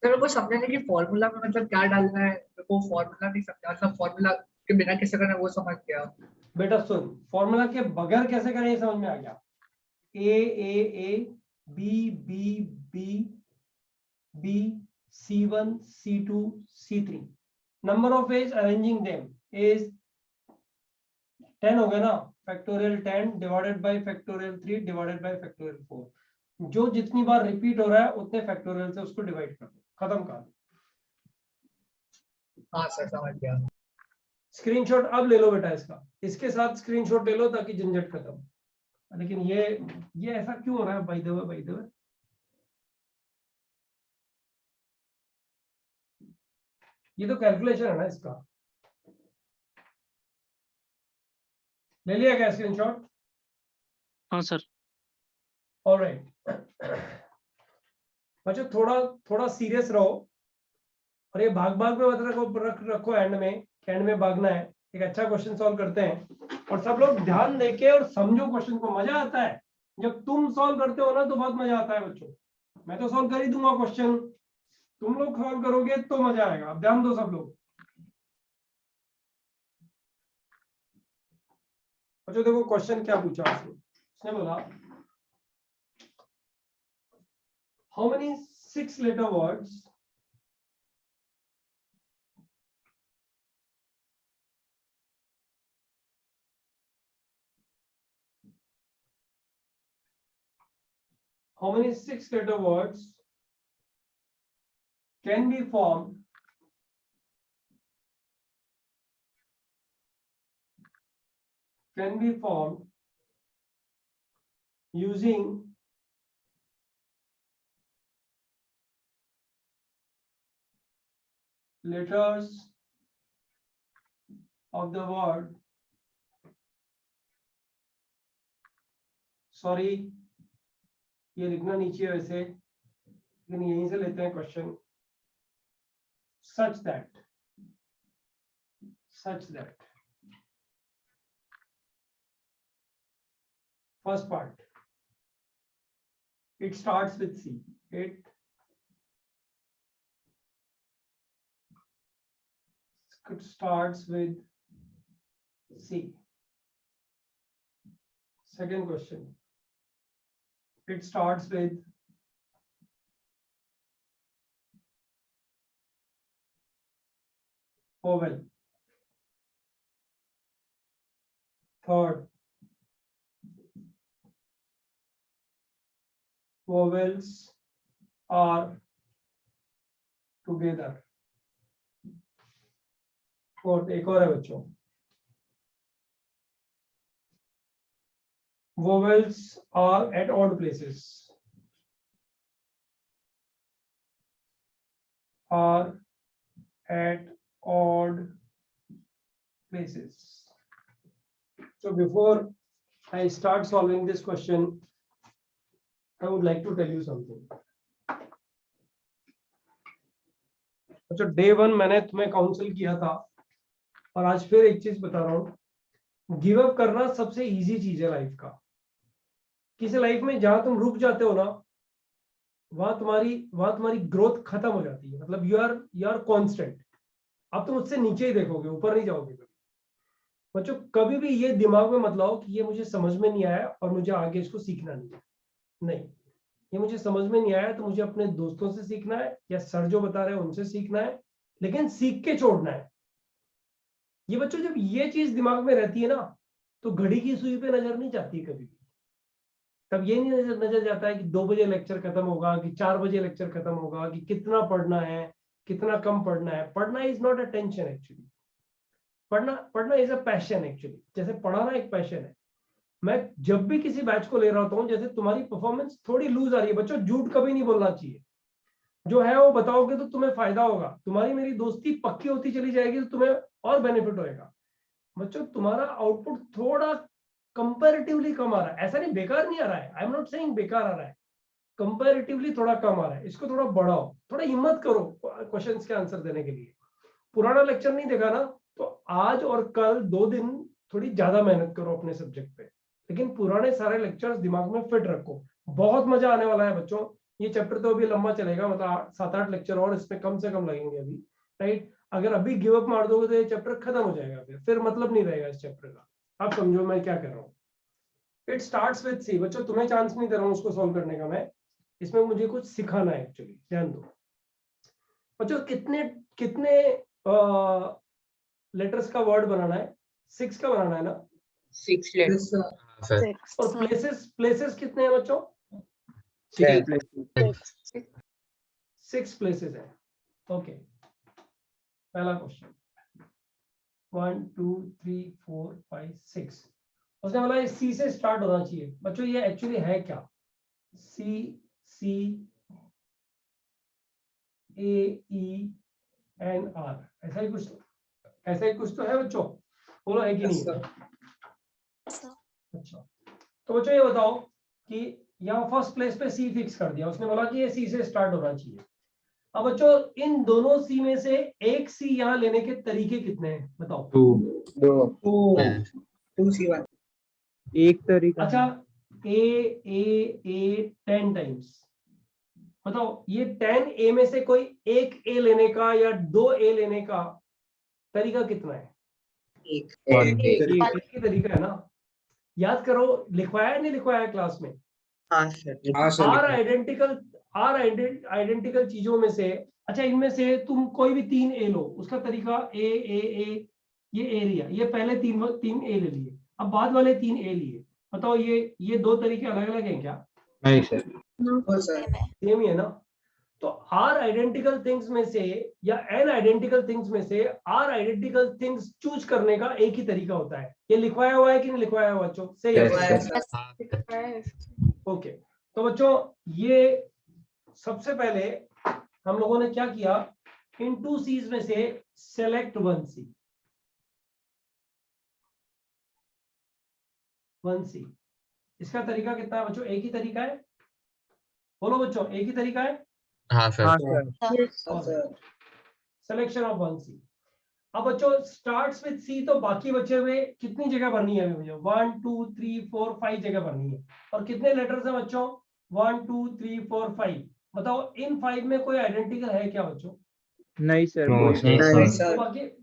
मेरे को समझा नहीं कि फॉर्मूला में मतलब क्या डालना है, मेरे को फॉर्मूला नहीं समझा, मतलब फॉर्मूला के बिना कैसे करना है वो समझ गया। बेटा सुन, फॉर्मूला के बगैर कैसे करें ये समझ में आ गया। A B B B B C1 C2 C3, number of ages arranging them is 10 हो गया ना। Factorial 10 divided by factorial 3 divided by factorial 4। जो जितनी बार रिपीट हो रहा है उतने फैक्टोरियल से उसको डिवाइड कर दो, खत्म कर। हाँ सर समझ गया। स्क्रीनशॉट अब ले लो बेटा इसका, इसके साथ स्क्रीनशॉट ले लो ताकि झंझट खत्म। लेकिन ये ऐसा क्यों हो रहा है? बाय द वे ये तो कैलकुलेशन है ना इसका। ले लिया क्या स्क्रीनशॉट? हाँ सर। ऑलराइट बच्चों, थोड़ा सीरियस रहो, और ये भाग में मत रखो एंड में भागना है। एक अच्छा क्वेश्चन सॉल्व करते हैं, और सब लोग ध्यान देके और समझो क्वेश्चन को। मजा आता है जब तुम सॉल्व करते हो ना, तो बहुत मजा आता है बच्चों। मैं तो सॉल्व कर ही दूंगा क्वेश्चन, तुम लोग सॉल्व करोगे तो मजा आएगा। अब ध्यान दो सब लोग। बच्चों देखो क्वेश्चन क्या पूछा उसने बोला, how many 6 letter words how many 6-letter words can be formed using letters of the word, sorry ये लिखना नीचे है वैसे, लेकिन यहीं से लेते हैं question. such that First part. It starts with C. It starts with C. Second question. It starts with vowel. Third, vowels are together. Fourth, एक और है बच्चों, vowels are at odd places. Are at odd places. So before I start solving this question, I would like to tell you something. अच्छा, day 1 मैंने तुम्हें council किया था और आज फिर एक चीज बता रहा हूं, गिव अप करना सबसे इजी चीज है लाइफ का। किसी लाइफ में जहां तुम रुक जाते हो ना, वहां तुम्हारी ग्रोथ खत्म हो जाती है। मतलब यू आर कांस्टेंट। अब तुम उससे नीचे ही देखोगे, ऊपर नहीं जाओगे कभी। बच्चों, कभी भी ये दिमाग में मत लाओ कि ये मुझे समझ में नहीं आया और मुझे आगे इसको सीखना नहीं है। नहीं, ये मुझे समझ में नहीं आया तो मुझे अपने दोस्तों से सीखना है या सर जो बता रहे हैं उनसे सीखना है, लेकिन सीख के छोड़ना है। ये बच्चों, जब ये चीज दिमाग में रहती है ना, तो घड़ी की सुई पे नजर नहीं जाती कभी भी। तब ये नहीं नजर जाता है कि 2 बजे लेक्चर खत्म होगा, कि 4 बजे लेक्चर खत्म होगा, कि कितना पढ़ना है, कितना कम पढ़ना है। पढ़ना is not a tension actually. पढ़ना इज अ पैशन एक्चुअली। जैसे पढ़ाना एक पैशन है। मैं जब भी किसी बैच को ले रहा होता हूँ, जैसे तुम्हारी परफॉर्मेंस थोड़ी लूज आ रही है बच्चों, झूठ कभी नहीं बोलना चाहिए। जो है वो बताओगे तो तुम्हें फायदा होगा। तुम्हारी मेरी दोस्ती पक्की होती चली जाएगी तो तुम्हें और बेनिफिट होएगा। बच्चों, तुम्हारा आउटपुट थोड़ा कंपैरेटिवली कम आ रहा है। ऐसा नहीं बेकार नहीं आ रहा है, आई एम नॉट सेइंग बेकार आ रहा है, कंपैरेटिवली थोड़ा कम आ रहा है। इसको थोड़ा बढ़ाओ, थोड़ा हिम्मत करो क्वेश्चंस के आंसर देने के लिए। पुराना लेक्चर नहीं देखा ना, तो आज और कल 2 दिन थोड़ी ज्यादा मेहनत करो अपने सब्जेक्ट पे, लेकिन पुराने सारे लेक्चर्स दिमाग में फिट रखो। बहुत मजा आने वाला है बच्चों। ये चैप्टर तो अभी लंबा चलेगा, मतलब 7-8 लेक्चर और इसमें कम से कम लगेंगे अभी, राइट। अगर अभी गिव अप मार दोगे तो ये चैप्टर खत्म हो जाएगा, फिर मतलब नहीं रहेगा इस चैप्टर का। आप समझो मैं क्या कर रहा हूँ। It starts with C. बच्चों, तुम्हें चांस नहीं दे रहा हूँ उसको सॉल्व करने का, मैं इसमें मुझे कुछ सिखाना है एक्चुअली। ध्यान दो बच्चों, कितने लेटर्स का वर्ड बनाना है? 6 का बनाना है ना? 6 लेटर्स। और प्लेसेस कितने हैं बच्चों? 6 प्लेसेस है। ओके, पहला क्वेश्चन 1 2 3 4 5 6। उसने बोला सी से स्टार्ट होना चाहिए। बच्चों, ये एक्चुअली है क्या? सी ए ई एन आर, ऐसा ही कुछ तो है बच्चों। बोलो है कि नहीं है? अच्छा, तो बच्चों ये बताओ कि यहाँ फर्स्ट प्लेस पे सी फिक्स कर दिया। उसने बोला कि ये सी से स्टार्ट होना चाहिए। अब बच्चों, इन दोनों सी में से एक सी यहाँ लेने के तरीके कितने हैं बताओ? 2 C1 एक तरीका। अच्छा, ए 10 टाइम्स। बताओ, ये 10 ए में से कोई एक ए लेने का या 2 ए लेने का तरीका कितना है? एक ही तरीका है ना। याद करो, लिखवाया नहीं लिखवाया क्लास में? आइडेंटिकल चीजों में से, अच्छा इनमें से तुम कोई भी 3 ए लो, उसका तरीका ए ये एरिया, ये पहले 3 ए ले लिए, अब बाद वाले 3 ए लिए। बताओ, ये 2 तरीके अलग अलग हैं क्या? नहीं सर, सेम ही है ना। तो आर आइडेंटिकल थिंग्स में से या एन आइडेंटिकल थिंग्स में से आर आइडेंटिकल थिंग्स चूज करने का एक ही तरीका होता है। ये लिखवाया हुआ है कि नहीं लिखवाया हुआ बच्चों? सही है। ओके, तो बच्चों ये सबसे पहले हम लोगों ने क्या किया, इन 2 सीज में से सेलेक्ट 1 सी। इसका तरीका कितना है बच्चों? एक ही तरीका है? बोलो बच्चों, एक ही तरीका है? हाँ सर। सिलेक्शन ऑफ 1 सी। अब बच्चों स्टार्ट्स विद सी, तो बाकी बचे हुए कितनी जगह भरनी है मुझे? 1 2 3 4 5 जगह भरनी है। और कितने लेटर्स हैं बच्चों? 1 2 3 4 5। बताओ इन 5 में कोई आइडेंटिकल है क्या बच्चों? नहीं सर, No, कोई sir. नहीं। नहीं तो सर।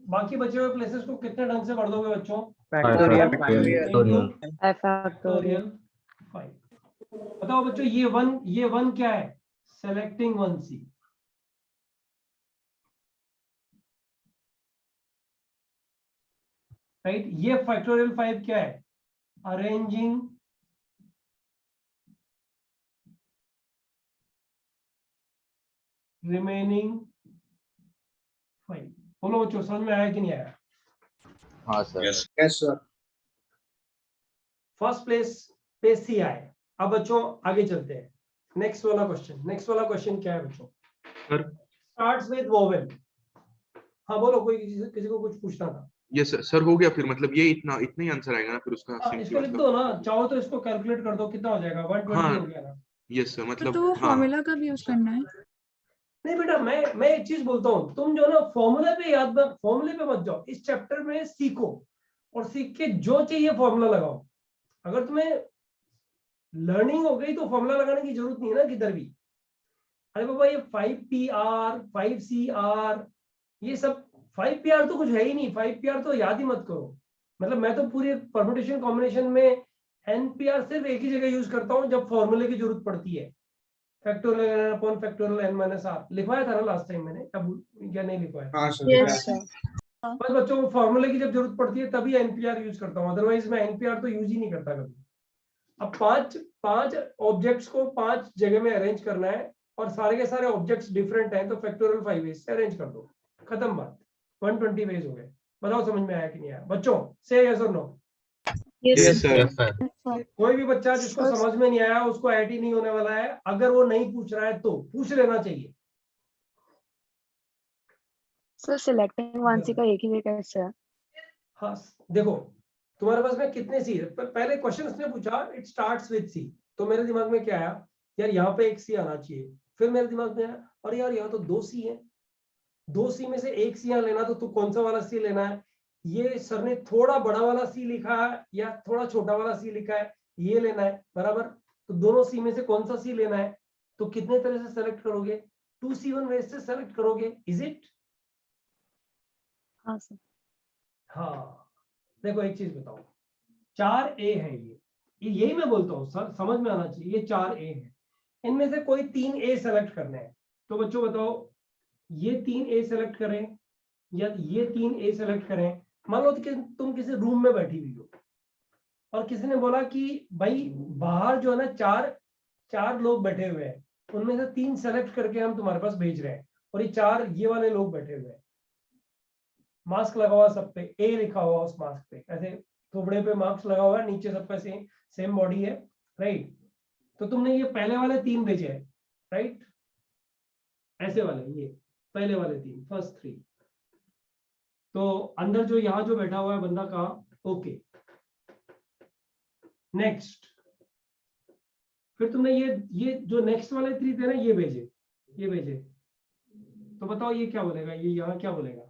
बाकी बचे हुए प्लेसेस को कितने ढंग से भर दोगे बच्चों? Factorial Factorial. फैक्टोरियल 5। बताओ बच्चों ये वन क्या है? Selecting 1C। राइट, ये फैक्टोरियल 5 क्या है? Arranging remaining 5। बोलो बच्चों, समझ में आया कि नहीं आया? हाँ sir. Yes sir. First place पे सी आए। अब बच्चों आगे चलते हैं। नेक्स्ट वाला क्वेश्चन क्या है बच्चों? Sir starts with vowel. हाँ बोलो, कोई किसी को कुछ पूछना था? यस सर, हो गया फिर, मतलब ये इतना ही आंसर आएगा ना फिर उसका? इसको लिख दो ना, चाहो तो इसको कैलकुलेट कर दो, कितना हो जाएगा? 120 हाँ। हो गया ना? यस सर, मतलब तो हाँ। फॉर्मूला कब यूज करना है? नहीं बेटा, मैं एक चीज बोलता हूँ, तुम जो ना फॉर्मूले पे मत जाओ। इस चैप्टर में सीखो, और सीख के जो चाहिए फॉर्मूला लगाओ। अगर तुम्हें लर्निंग हो गई तो फॉर्मूला लगाने की जरूरत नहीं है ना किधर भी। अरे बाबा, ये 5PR 5CR ये सब 5PR तो कुछ है ही नहीं। 5PR तो याद ही मत करो। मतलब मैं तो पूरे परम्यूटेशन कॉम्बिनेशन में NPR सिर्फ एक ही जगह यूज करता हूँ, जब फॉर्मूले की जरूरत पड़ती है। फैक्टोरियल अपॉन फैक्टोरियल n-r लिखवाया था ना लास्ट टाइम मैंने, अब क्या नहीं लिखवाया? हाँ सर। Yes sir. बस बच्चों को फॉर्मूले की जब जरूरत पड़ती है तभी NPR यूज करता हूँ, अदरवाइज मैं NPR तो यूज ही नहीं करता कभी। अब पांच ऑब्जेक्ट्स को 5 जगह में अरेंज करना है, और सारे के सारे ऑब्जेक्ट्स डिफरेंट हैं, तो फैक्टोरियल 5 वेज से अरेंज कर दो, खत्म बात। 120 वेज हो गए। बताओ समझ में आया कि नहीं आया बच्चों? से यस और नो? Yes sir. कोई भी बच्चा जिसको समझ में नहीं आया उसको IIT नहीं होने वाला है। अगर वो नहीं पूछ रहा है तो पूछ लेना चाहिए। सर सिलेक्टिंग 1C का एक ही वे कैसे है? हाँ देखो, तुम्हारे पास में कितने सी है? पहले क्वेश्चन उसने पूछा इट स्टार्ट्स विद सी, तो मेरे दिमाग में क्या आया? यार यहाँ पे एक सी आना चाहिए। फिर मेरे दिमाग में आया, और यार यहाँ तो 2 सी है, 2 सी में से एक सी यहाँ लेना, तो तू कौन सा वाला सी लेना है? ये सर ने थोड़ा बड़ा वाला सी लिखा है या थोड़ा छोटा वाला सी लिखा है, ये लेना है बराबर। तो दोनों सी में से कौन सा सी लेना है? तो कितने तरह से सेलेक्ट करोगे? 2C1 वेज से सेलेक्ट करोगे, इज इट? हाँ सर। हाँ देखो, एक चीज बताओ, 4A है ये यही मैं बोलता हूँ सर, समझ में आना चाहिए। ये 4A है, इनमें से कोई 3A सेलेक्ट करने हैं। तो बच्चों बताओ, ये 3A सेलेक्ट करें या ये 3A सेलेक्ट करें? मान लो कि तुम किसी रूम में बैठी हुई हो, और किसी ने बोला कि भाई बाहर जो है ना चार लोग बैठे हुए हैं, उनमें से 3 सेलेक्ट करके हम तुम्हारे पास भेज रहे हैं, और ये 4 ये वाले लोग बैठे हुए हैं, मास्क लगा हुआ सब पे, ए लिखा हुआ उस मास्क पे, ऐसे थोबड़े पे मास्क लगा हुआ है, नीचे सबका सेम बॉडी है, राइट? तो तुमने ये पहले वाले 3 भेजे हैं, राइट? ऐसे वाले, ये पहले वाले 3, फर्स्ट 3। तो अंदर जो यहाँ जो बैठा हुआ है बंदा का, ओके नेक्स्ट। फिर तुमने ये जो नेक्स्ट वाले 3 थे ना, ये भेजे। तो बताओ ये क्या बोलेगा? ये यहाँ क्या बोलेगा?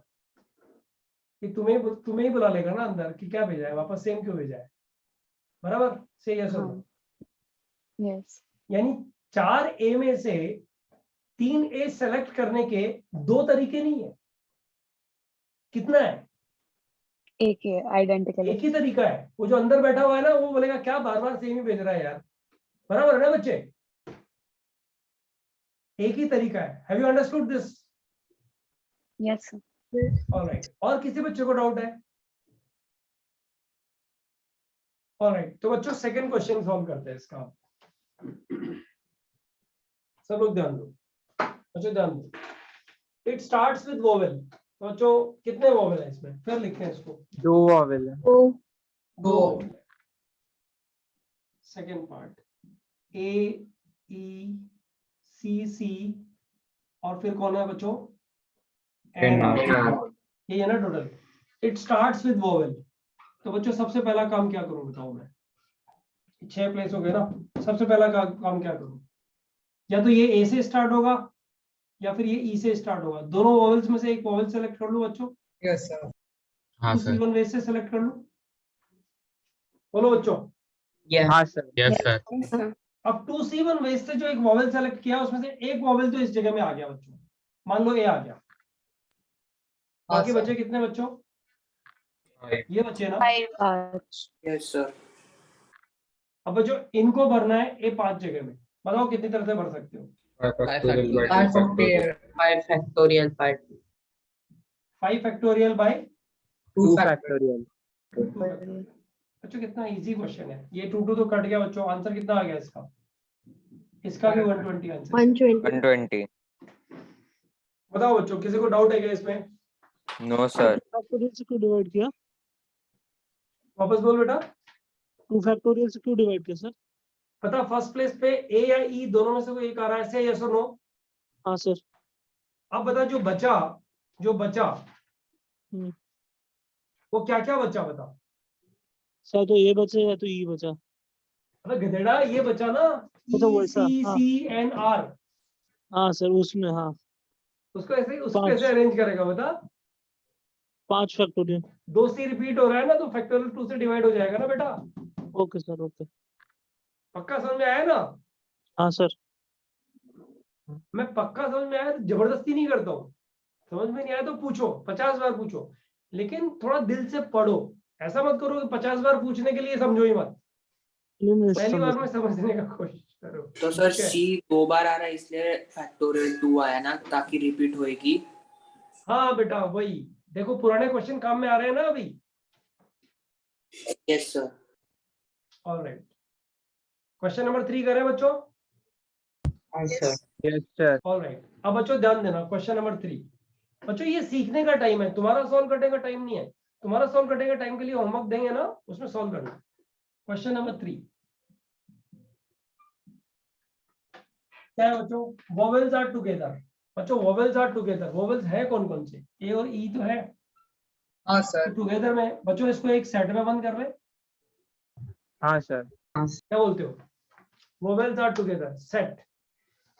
कि तुम्हें ही बुला लेगा ना अंदर कि क्या भेजा है, वापस सेम क्यों भेजा है, बराबर? से यस और नो? यस। यानी 4A में से 3A सेलेक्ट करने के 2 तरीके नहीं है। कितना है? एक ही आइडेंटिकल। एक ही तरीका है। वो जो अंदर बैठा हुआ है ना, वो बोलेगा क्या बार बार सेम ही भेज रहा है यार, बराबर है ना बच्चे? एक ही तरीका है। Have you understood this? Yes sir. Alright, और किसी बच्चे को डाउट है? ऑलराइट, तो बच्चों सेकंड क्वेश्चन सॉल्व करते हैं इसका। सब लोग ध्यान दो बच्चों, ध्यान दो। It starts with vowel. तो बच्चों कितने वोवेल है इसमें? फिर लिखते हैं इसको। 2 वॉवेल है। दो। Second part A E C C, और फिर कौन है बच्चों? ये है ना total. It starts with vowel. तो बच्चों सबसे पहला काम क्या करूं बताओ मैं? 6 प्लेस हो गए ना। सबसे पहला काम क्या करूं? या तो ये A से स्टार्ट होगा या फिर ये E से स्टार्ट होगा। दोनों वोवेल्स में से एक वोवेल सेलेक्ट कर लूं बच्चों, यस सर। हाँ टू सर। C1 वेज से सेलेक्ट कर लो, बोलो बच्चों। हाँ सर। Yes sir. अब 2C1 वेज से जो एक वॉवेल सेलेक्ट किया उसमें से एक वॉवेल तो इस जगह में आ गया बच्चों, मान लो ए आ गया। बाकी बचे कितने बच्चों? ये बचे ना। Yes sir. अब बच्चों इनको भरना है ए 5 जगह में, बताओ कितनी तरह से भर सकते हो? 5 factorial by 5 factorial by 2 factorial. बच्चों कितना इजी क्वेश्चन है ये। 2 तो कट गया बच्चों, आंसर कितना आ गया इसका? इसका भी 120 आंसर। 120. बताओ बच्चों, किसी को डाउट है क्या इसमें? No sir. फैक्टोरियल से क्यों डिवाइड किया? वापस बोल बेटा। 2 फैक्टोरियल से क्यों डिवाइड किया सर? पता फर्स्ट प्लेस पे ए या ई दोनों में से कोई एक आ रहा है, ऐसे यस और नो? हाँ सर। अब बता जो बचा वो क्या क्या बचा बता। सर तो ये बचा या तो ई बचा। अरे गधेड़ा, ये बचा ना वो E ऐसा, C हाँ। C N R। हाँ सर उसमें, हाँ उसको पांच। कैसे अरेंज करेगा बता? 5 फैक्टोरियल। 2C रिपीट हो रहा है ना, तो फैक्टोरियल 2 से डिवाइड हो जाएगा ना बेटा। Okay sir, okay. पक्का समझ में आया ना? हाँ सर। मैं पक्का समझ में आया तो जबरदस्ती नहीं करता हूँ। समझ में नहीं आया तो पूछो, 50 बार पूछो, लेकिन थोड़ा दिल से पढ़ो। ऐसा मत करो कि 50 बार पूछने के लिए समझो ही मत, पहली बार में समझने का कोशिश करो। तो सर ठीक है? सी 2 बार आ रहा है इसलिए फैक्टोरियल 2 आया ना, ताकि रिपीट होएगी। हाँ बेटा वही, देखो पुराने क्वेश्चन काम में आ रहे हैं ना अभी। Yes sir. Alright, question number 3 करें बच्चों? Yes sir. ऑलराइट, अब बच्चों ध्यान देना, क्वेश्चन नंबर 3। बच्चों ये सीखने का टाइम है, तुम्हारा सॉल्व करने का टाइम नहीं है। तुम्हारा सॉल्व करने का टाइम के लिए होमवर्क देंगे ना, उसमें सॉल्व करना। क्वेश्चन नंबर 3 क्या है बच्चों? Vowels are together. बच्चों वोवेल्स आर टुगेदर, वोवेल्स है कौन कौन से? ए और ई तो है। हाँ सर। टुगेदर में बच्चों इसको एक सेट में बंद कर रहे। हाँ सर. क्या बोलते हो? Vowels are together set.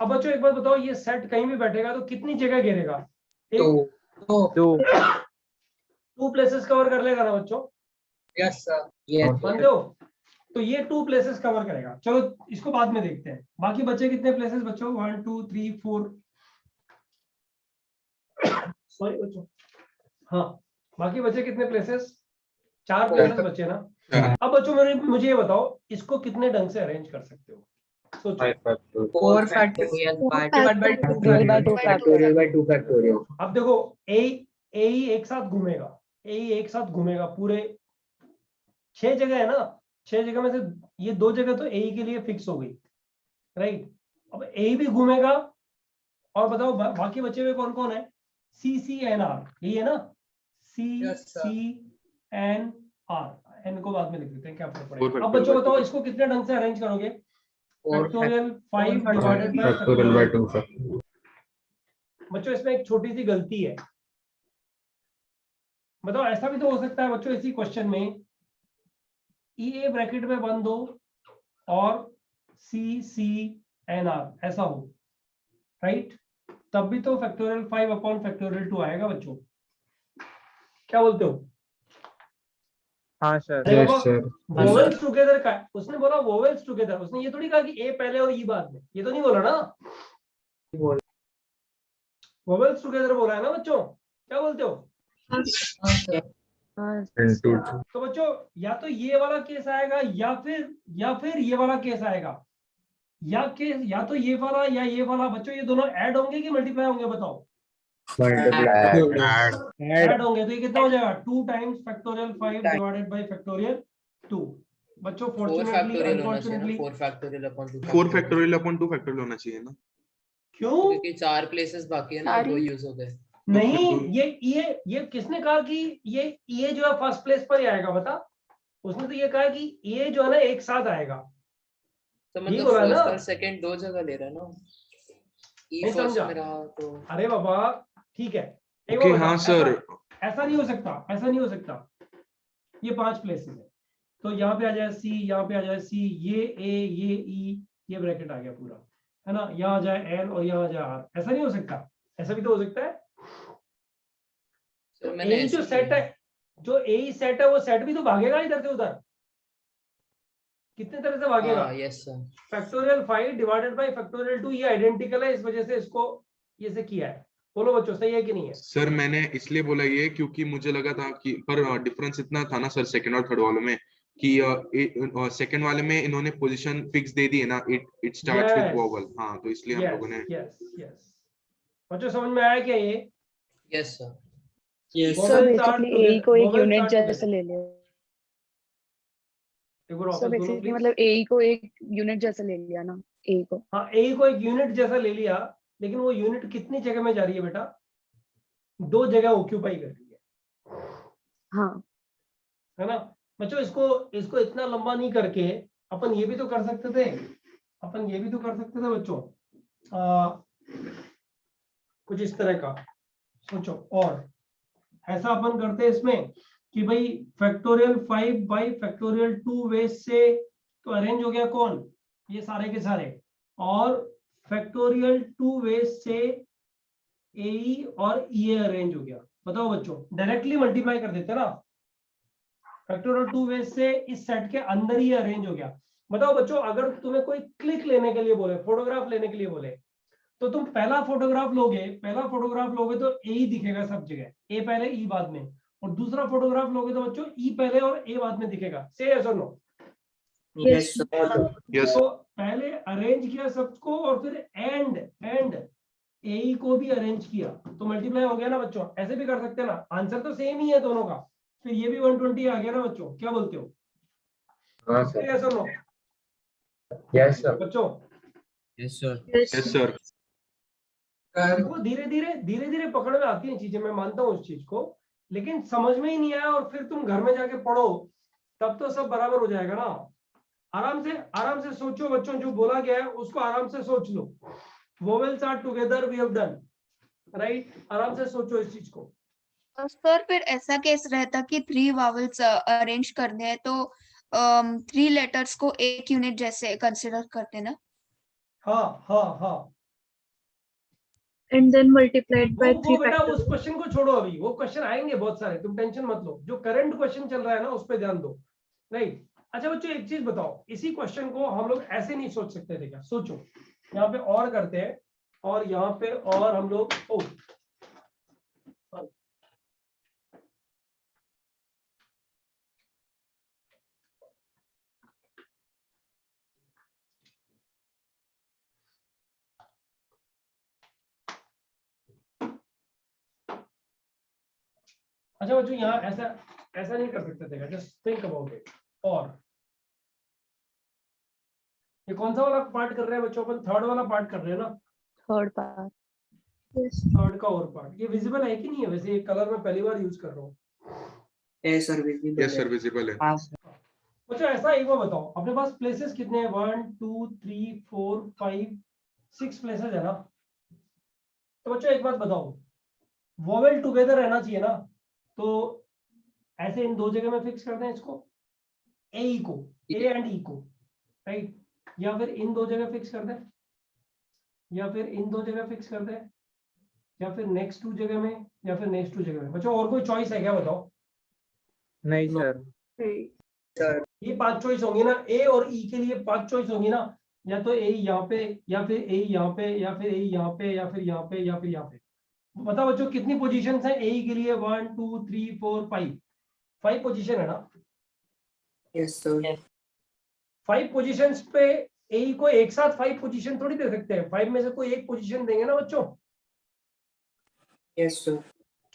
अब बच्चों एक बात बताओ, ये सेट कहीं भी बैठेगा तो कितनी जगह घेरेगा? एक 2 प्लेसेस कवर कर लेगा ना बच्चों? Yes sir. मानते हो? तो ये 2 प्लेसेस कवर करेगा। चलो इसको बाद में देखते हैं। बाकी बचे कितने प्लेसेस बच्चों? 1 2 3 4 सॉरी बच्चों, हाँ बाकी बचे कितने प्लेसेस? 4 प्लेसेस बचे ना। अब बच्चों मुझे ये बताओ, इसको कितने ढंग से अरेंज कर सकते हो? सोचो। 4 factorial by 2 factorial. अब देखो ए एक साथ घूमेगा, एक साथ घूमेगा पूरे 6 जगह है ना। 6 जगह में से ये 2 जगह तो ए के लिए फिक्स हो गई, राइट? अब ए भी घूमेगा, और बताओ बाकी बचे हुए कौन कौन है? CCNR, यही है ना? CCNR, एन को बाद में लिख देते हैं, क्या फर्क पड़ेगा। अब बच्चों बताओ इसको कितने ढंग से अरेंज करोगे? Factorial 5 divided by factorial by 2 sir. बच्चों इसमें एक छोटी सी गलती है। बताओ ऐसा भी तो हो सकता है बच्चों इसी क्वेश्चन में EA ब्रैकेट में बंद हो और CCNR ऐसा हो, राइट? तब भी तो फैक्टोरियल 5 अपॉन फैक्टोरियल 2 आएगा बच्चों। क्या बोलते हो? हाँ sir. Yes sir. Vowels together का उसने बोला, वोवेल्स टुगेदर। उसने ये थोड़ी कहा कि ए पहले और ई बाद में, ये तो नहीं बोला ना। वोवेल्स टुगेदर बोला है ना बच्चों? क्या बोलते हो? तो बच्चों या तो ये वाला केस आएगा या फिर ये वाला केस आएगा, या तो ये वाला या ये वाला। बच्चों ये दोनों ऐड होंगे कि मल्टीप्लाई होंगे? बताओ। ऐड होंगे, तो ये कितना हो जाएगा? 2 times factorial 5 divided by factorial 2। बच्चों fortunately unfortunately 4 factorial upon 2 4 factorial upon 2 factorial होना चाहिए ना? क्यों? क्योंकि 4 प्लेसेस बाकी है ना, 2 यूज हो गए। नहीं, ये किसने कहा कि ये जो है फर्स्ट प्लेस पर ही आएगा? बता। उसने तो ये कहा कि ये जो है ना एक साथ आएगा। तो ये मतलब बोला ना? फर्स्ट और सेकंड 2 जगह ले रहा है ना। ई नहीं फर्स्ट समझा। में रहा तो अरे बाबा ठीक है, एक ओके बार बता, हाँ सर। ऐसा नहीं हो सकता, ऐसा नहीं हो सकता। ये 5 प्लेसेस है, तो यहाँ पे आ जाए C, यहाँ पे आ जाए C, ये A, ये E, ये ब्रैकेट आ गया पूरा, है ना? यहाँ आ जाए N और यहाँ आ जाए R। ऐसा नहीं हो सकता, ऐसा भी तो हो सकता है। तो मैंने ए जो ऐसे सेट किया। है, जो ए सेट है वो सेट भी तो भागेगा इधर से उधर, कितने तरह से भागेगा? हाँ yes sir. Factorial 5 divided by factorial 2 ये आइडेंटिकल है, इस वजह से इसको ये से किया है। बोलो बच्चों सही है कि नहीं है? सर मैंने इसलिए बोला ये क्योंकि मुझे लगा था कि पर डिफरेंस इतना था ना सर सेकंड और थर्ड वालों में कि सेकंड वाले में इन्होंने पोजीशन फिक्स दे दी है ना, it starts with Yes. Vowel. हाँ तो इसलिए हम लोगों ने यस बच्चों समझ में आया क्या ये? Yes sir. Yes sir Vowels are basically A को together, एक vowels यूनिट are जैसे together. ले लिया। एक बार सर वापस बोलो बेसिकली प्लीज। मतलब ए को एक यूनिट जैसे ले लिया ना, ए को। हाँ ए को एक यूनिट जैसा ले लिया, लेकिन वो यूनिट कितनी जगह में जा रही है बेटा? 2 जगह ऑक्यूपाई कर रही है, हाँ है ना बच्चों? इसको इतना लंबा नहीं करके अपन ये भी तो कर सकते थे, बच्चों कुछ इस तरह का सोचो। और ऐसा अपन करते हैं इसमें कि भाई फैक्टोरियल 5 बाई फैक्टोरियल 2 वेज से तो अरेंज हो गया कौन? ये सारे के सारे। और फैक्टोरियल 2 वेज से ए और ई अरेंज हो गया। बताओ बच्चों, डायरेक्टली मल्टीप्लाई कर देते ना, फैक्टोरियल 2 वेज से इस सेट के अंदर ही अरेंज हो गया। बताओ बच्चों, अगर तुम्हें कोई क्लिक लेने के लिए बोले, फोटोग्राफ लेने के लिए बोले, तो तुम पहला फोटोग्राफ लोगे तो ए ही दिखेगा सब जगह, ए पहले ई बाद में। और दूसरा फोटोग्राफ लोगे तो बच्चों ई पहले और ए बाद में दिखेगा। से यस और नो? यस यस तो पहले अरेंज किया सबको और फिर एंड ए को भी अरेंज किया तो मल्टीप्लाई हो गया ना बच्चों? ऐसे भी कर सकते हैं ना, आंसर तो सेम ही है दोनों का। फिर ये भी 120 आ गया ना बच्चों? क्या बोलते हो? हाँ सर। यस और नो यस सर। बच्चों? Yes sir. Yes sir. वो धीरे धीरे पकड़ में आती हैं चीजें, मैं मानता हूँ उस चीज को, लेकिन समझ में ही नहीं आया और फिर तुम घर में जाके पढ़ो तब तो सब बराबर हो जाएगा ना। आराम से सोचो बच्चों, जो बोला गया है उसको आराम से सोच लो। Vowels are together, we have done right. आराम से सोचो इस चीज को। सर फिर ऐसा केस रहता कि 3 वावल्स अरेंज करने हैं तो 3 लेटर्स को एक यूनिट जैसे कंसिडर करते ना? हाँ and then multiplied by वो 3 बेटा उस factorial. क्वेश्चन को छोड़ो, अभी वो क्वेश्चन आएंगे बहुत सारे, तुम टेंशन मत लो। जो करंट क्वेश्चन चल रहा है ना उस पर ध्यान दो, राइट। अच्छा बच्चों एक चीज बताओ, इसी क्वेश्चन को हम लोग ऐसे नहीं सोच सकते थे क्या? सोचो, यहाँ पे और करते हैं और यहाँ पे और हम लोग अच्छा बच्चों यहाँ ऐसा नहीं कर सकते थे, जस्ट थिंक अबाउट इट। और ये कौन सा वाला पार्ट कर रहे हैं बच्चों? अपन थर्ड वाला पार्ट कर रहे हैं ना? Third part. थर्ड का और पार्ट ये विजिबल है कि नहीं है? वैसे ये कलर मैं पहली बार यूज कर रहा हूँ। Yes sir visible yes sir visible है। हाँ बच्चों ऐसा एक बार बताओ, अपने पास प्लेसेस कितने हैं? 1 2 3 4 5 6 प्लेसेस है ना? तो बच्चों एक बात बताओ, वोवेल टुगेदर रहना चाहिए ना? तो ऐसे इन 2 जगह में फिक्स कर दें इसको, ए को, ए एंड ई को, राइट। या फिर इन 2 जगह फिक्स कर दें, या फिर इन 2 जगह फिक्स कर दें, या फिर नेक्स्ट 2 जगह में, या फिर नेक्स्ट 2 जगह में। बच्चों और कोई चॉइस है क्या? बताओ। नहीं सर। ये 5 चॉइस होंगी ना, ए और ई के लिए 5 चॉइस होंगी ना? या तो ए यहाँ पे, या फिर ए यहाँ पे, या फिर ए यहाँ पे, या फिर यहाँ पे, या फिर यहाँ पे। बताओ बच्चों कितनी पोजीशंस हैं ए के लिए? 1 2 3 4 5 पोजीशन है ना? Yes sir. 5 पोजीशंस पे ए को एक साथ 5 पोजीशन थोड़ी दे सकते हैं, 5 में से कोई एक पोजीशन देंगे ना बच्चों? Yes sir.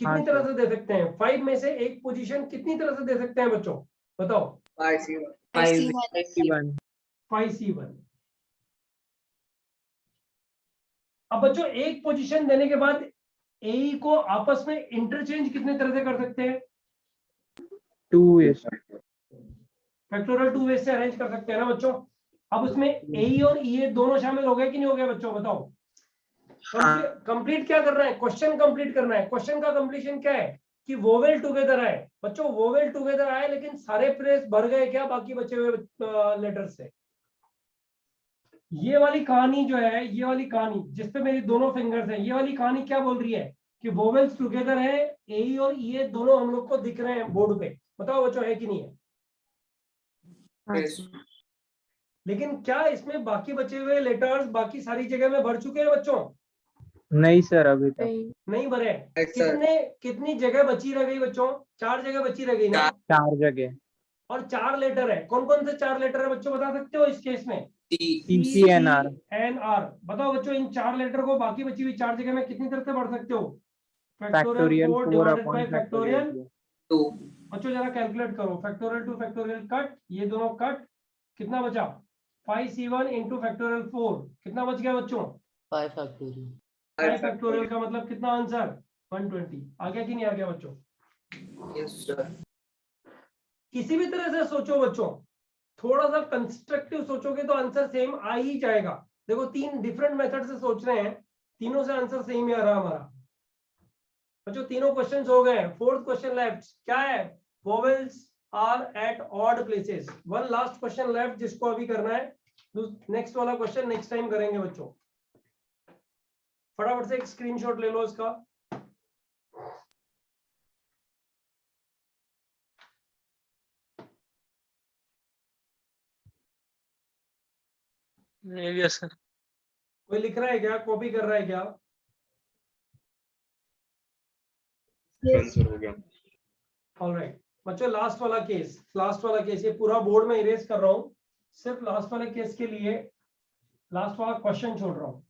कितनी तरह से दे सकते हैं? 5 में से एक पोजीशन कितनी तरह से दे सकते हैं बच्चों? बताओ। 5C1. 5C1। अब बच्चों एक पोजीशन देने के बाद ए को आपस में इंटरचेंज कितने तरह से कर सकते हैं? 2 yes. फैक्टोरियल 2 वे से अरेंज कर सकते हैं ना बच्चों? अब उसमें ए और ई दोनों शामिल हो गए कि नहीं हो गया बच्चों? बताओ। कंप्लीट क्या करना है? क्वेश्चन कंप्लीट करना है। क्वेश्चन का कंप्लीशन क्या है? कि वोवेल टुगेदर आए बच्चों, वोवेल टुगेदर आए, लेकिन सारे प्लेस भर गए क्या बाकी बचे हुए लेटर से? ये वाली कहानी जो है, ये वाली कहानी जिसपे मेरी दोनों फिंगर्स हैं, ये वाली कहानी क्या बोल रही है? कि वोवेल्स टुगेदर है, ए और ई दोनों हम लोग को दिख रहे हैं बोर्ड पे, बताओ बच्चों है कि नहीं है? लेकिन क्या इसमें बाकी बचे हुए लेटर्स बाकी सारी जगह में भर चुके हैं बच्चों? नहीं सर अभी तक नहीं भरे। कितनी जगह बची रह गई बच्चों? 4 जगह बची रह गई ना? 4 जगह। और 4 लेटर है। कौन कौन से 4 लेटर है बच्चों, बता सकते हो इस केस में? CCNR। NR। बताओ बच्चों इन 4 लेटर को बाकी बची हुई 4 जगह में कितनी तरह से पढ़ सकते हो? Factorial 4 4 divided upon bye factorial factorial 2। बच्चों जरा कैलकुलेट करो। फैक्टोरियल 2 फैक्टोरियल कट, ये दोनों कट, कितना बचा? 5C1 इंटू फैक्टोरियल 4, कितना बच गया बच्चों? 5 फैक्टोरियल। 5 फैक्टोरियल का मतलब कितना आंसर? 120। आ गया कि नहीं आ गया बच्चों? Yes sir. किसी भी तरह से सोचो बच्चों, थोड़ा सा कंस्ट्रक्टिव सोचोगे तो आंसर सेम आ ही जाएगा। देखो 3 डिफरेंट मेथड से सोच रहे हैं, तीनों से आंसर सेम ही आ रहा हमारा। बच्चों तीनों क्वेश्चंस हो गए। 4th क्वेश्चन लेफ्ट क्या है? Vowels are at odd places. One last question left जिसको अभी करना है। नेक्स्ट वाला क्वेश्चन नेक्स्ट टाइम करेंगे बच्चों। फटाफट से एक स्क्रीनशॉट ले लो इसका। Yes sir. कोई लिख रहा है क्या? कॉपी कर रहा है क्या? आंसर हो गया। ऑलराइट बच्चों लास्ट वाला केस ये पूरा बोर्ड में इरेज कर रहा हूं, सिर्फ लास्ट वाले केस के लिए लास्ट वाला क्वेश्चन छोड़ रहा हूं।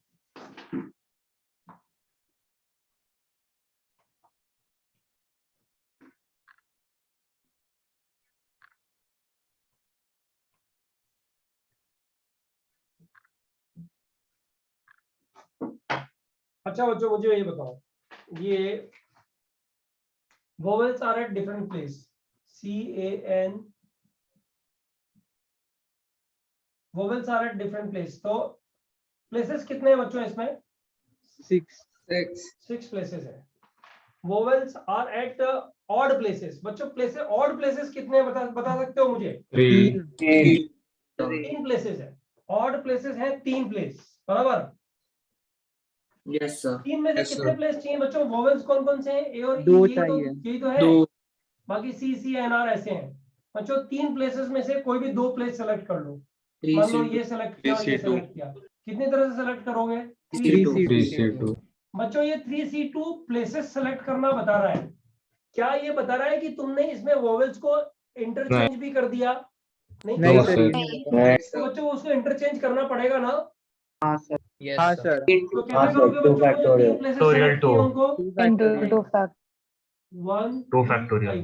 अच्छा बच्चों मुझे ये बताओ, ये vowels are at different place, CAN, vowels are at different place, तो places कितने हैं बच्चों इसमें? 6 places है। vowels are at odd places, बच्चों places odd places कितने हैं बता सकते हो मुझे? 3 places है। odd places है 3 place, बराबर? Yes sir. 3 में से कितने प्लेस चाहिए बच्चों? वोवेल्स कौन कौन से हैं? ए और ई, 2 यही तो है। बाकी सी सी एन आर ऐसे हैं बच्चों। 3 प्लेसेस में से कोई भी 2 प्लेस सेलेक्ट कर लो। मान लो ये सेलेक्ट किया, ये सेलेक्ट किया, कितनी तरह से सेलेक्ट करोगे? 3C2। बच्चों ये 3C2 प्लेसेस सेलेक्ट करना बता रहा है। क्या ये बता रहा है कि तुमने इसमें वोवेल्स को इंटरचेंज भी कर दिया? नहीं सर। तो बच्चों उसको इंटरचेंज करना पड़ेगा ना? हाँ सर। तो कैसे करोगे बच्चों? 3 प्लेसेस सेलेक्ट किए उनको, 2 फैक्टोरियल।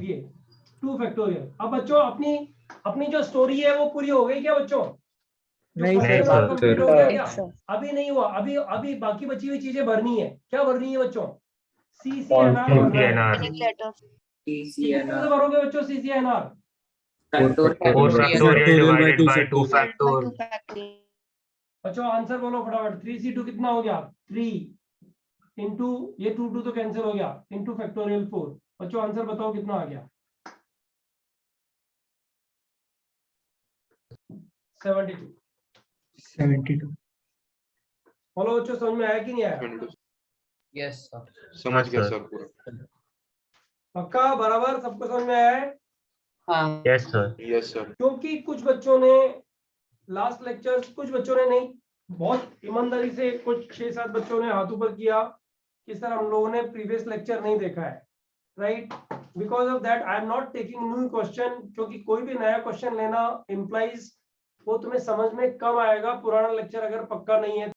2 फैक्टोरियल। अब बच्चों अपनी जो स्टोरी है वो पूरी हो गई क्या बच्चों? नहीं सर। कंप्लीट हो गया क्या? अभी नहीं हुआ। अभी बाकी बची हुई चीजें भरनी है। क्या भरनी है बच्चों? CCNR भरना है। कितने से भरोगे बच्चों CCNR? 4 factorial divided by 2 factorial. बच्चों आंसर बोलो फटाफट। 3C2 कितना हो गया? 3 इंटू ये 2 तो कैंसिल हो गया, इंटू फैक्टोरियल 4। बच्चों आंसर बताओ कितना आ गया? 72। बोलो बच्चों समझ में आया कि नहीं आया? Yes sir. समझ गया सर पूरा। पक्का बराबर सबको समझ में आया है? हाँ। Yes sir. Yes sir. क्योंकि कुछ बच्चों ने लास्ट लेक्चर्स, कुछ बच्चों ने नहीं, बहुत ईमानदारी से कुछ 6-7 बच्चों ने हाथ ऊपर किया कि सर हम लोगों ने प्रीवियस लेक्चर नहीं देखा है, right? Because of that I am not taking new question, क्योंकि कोई भी नया क्वेश्चन लेना इम्प्लाइज वो तुम्हें समझ में कम आएगा। पुराना लेक्चर अगर पक्का नहीं है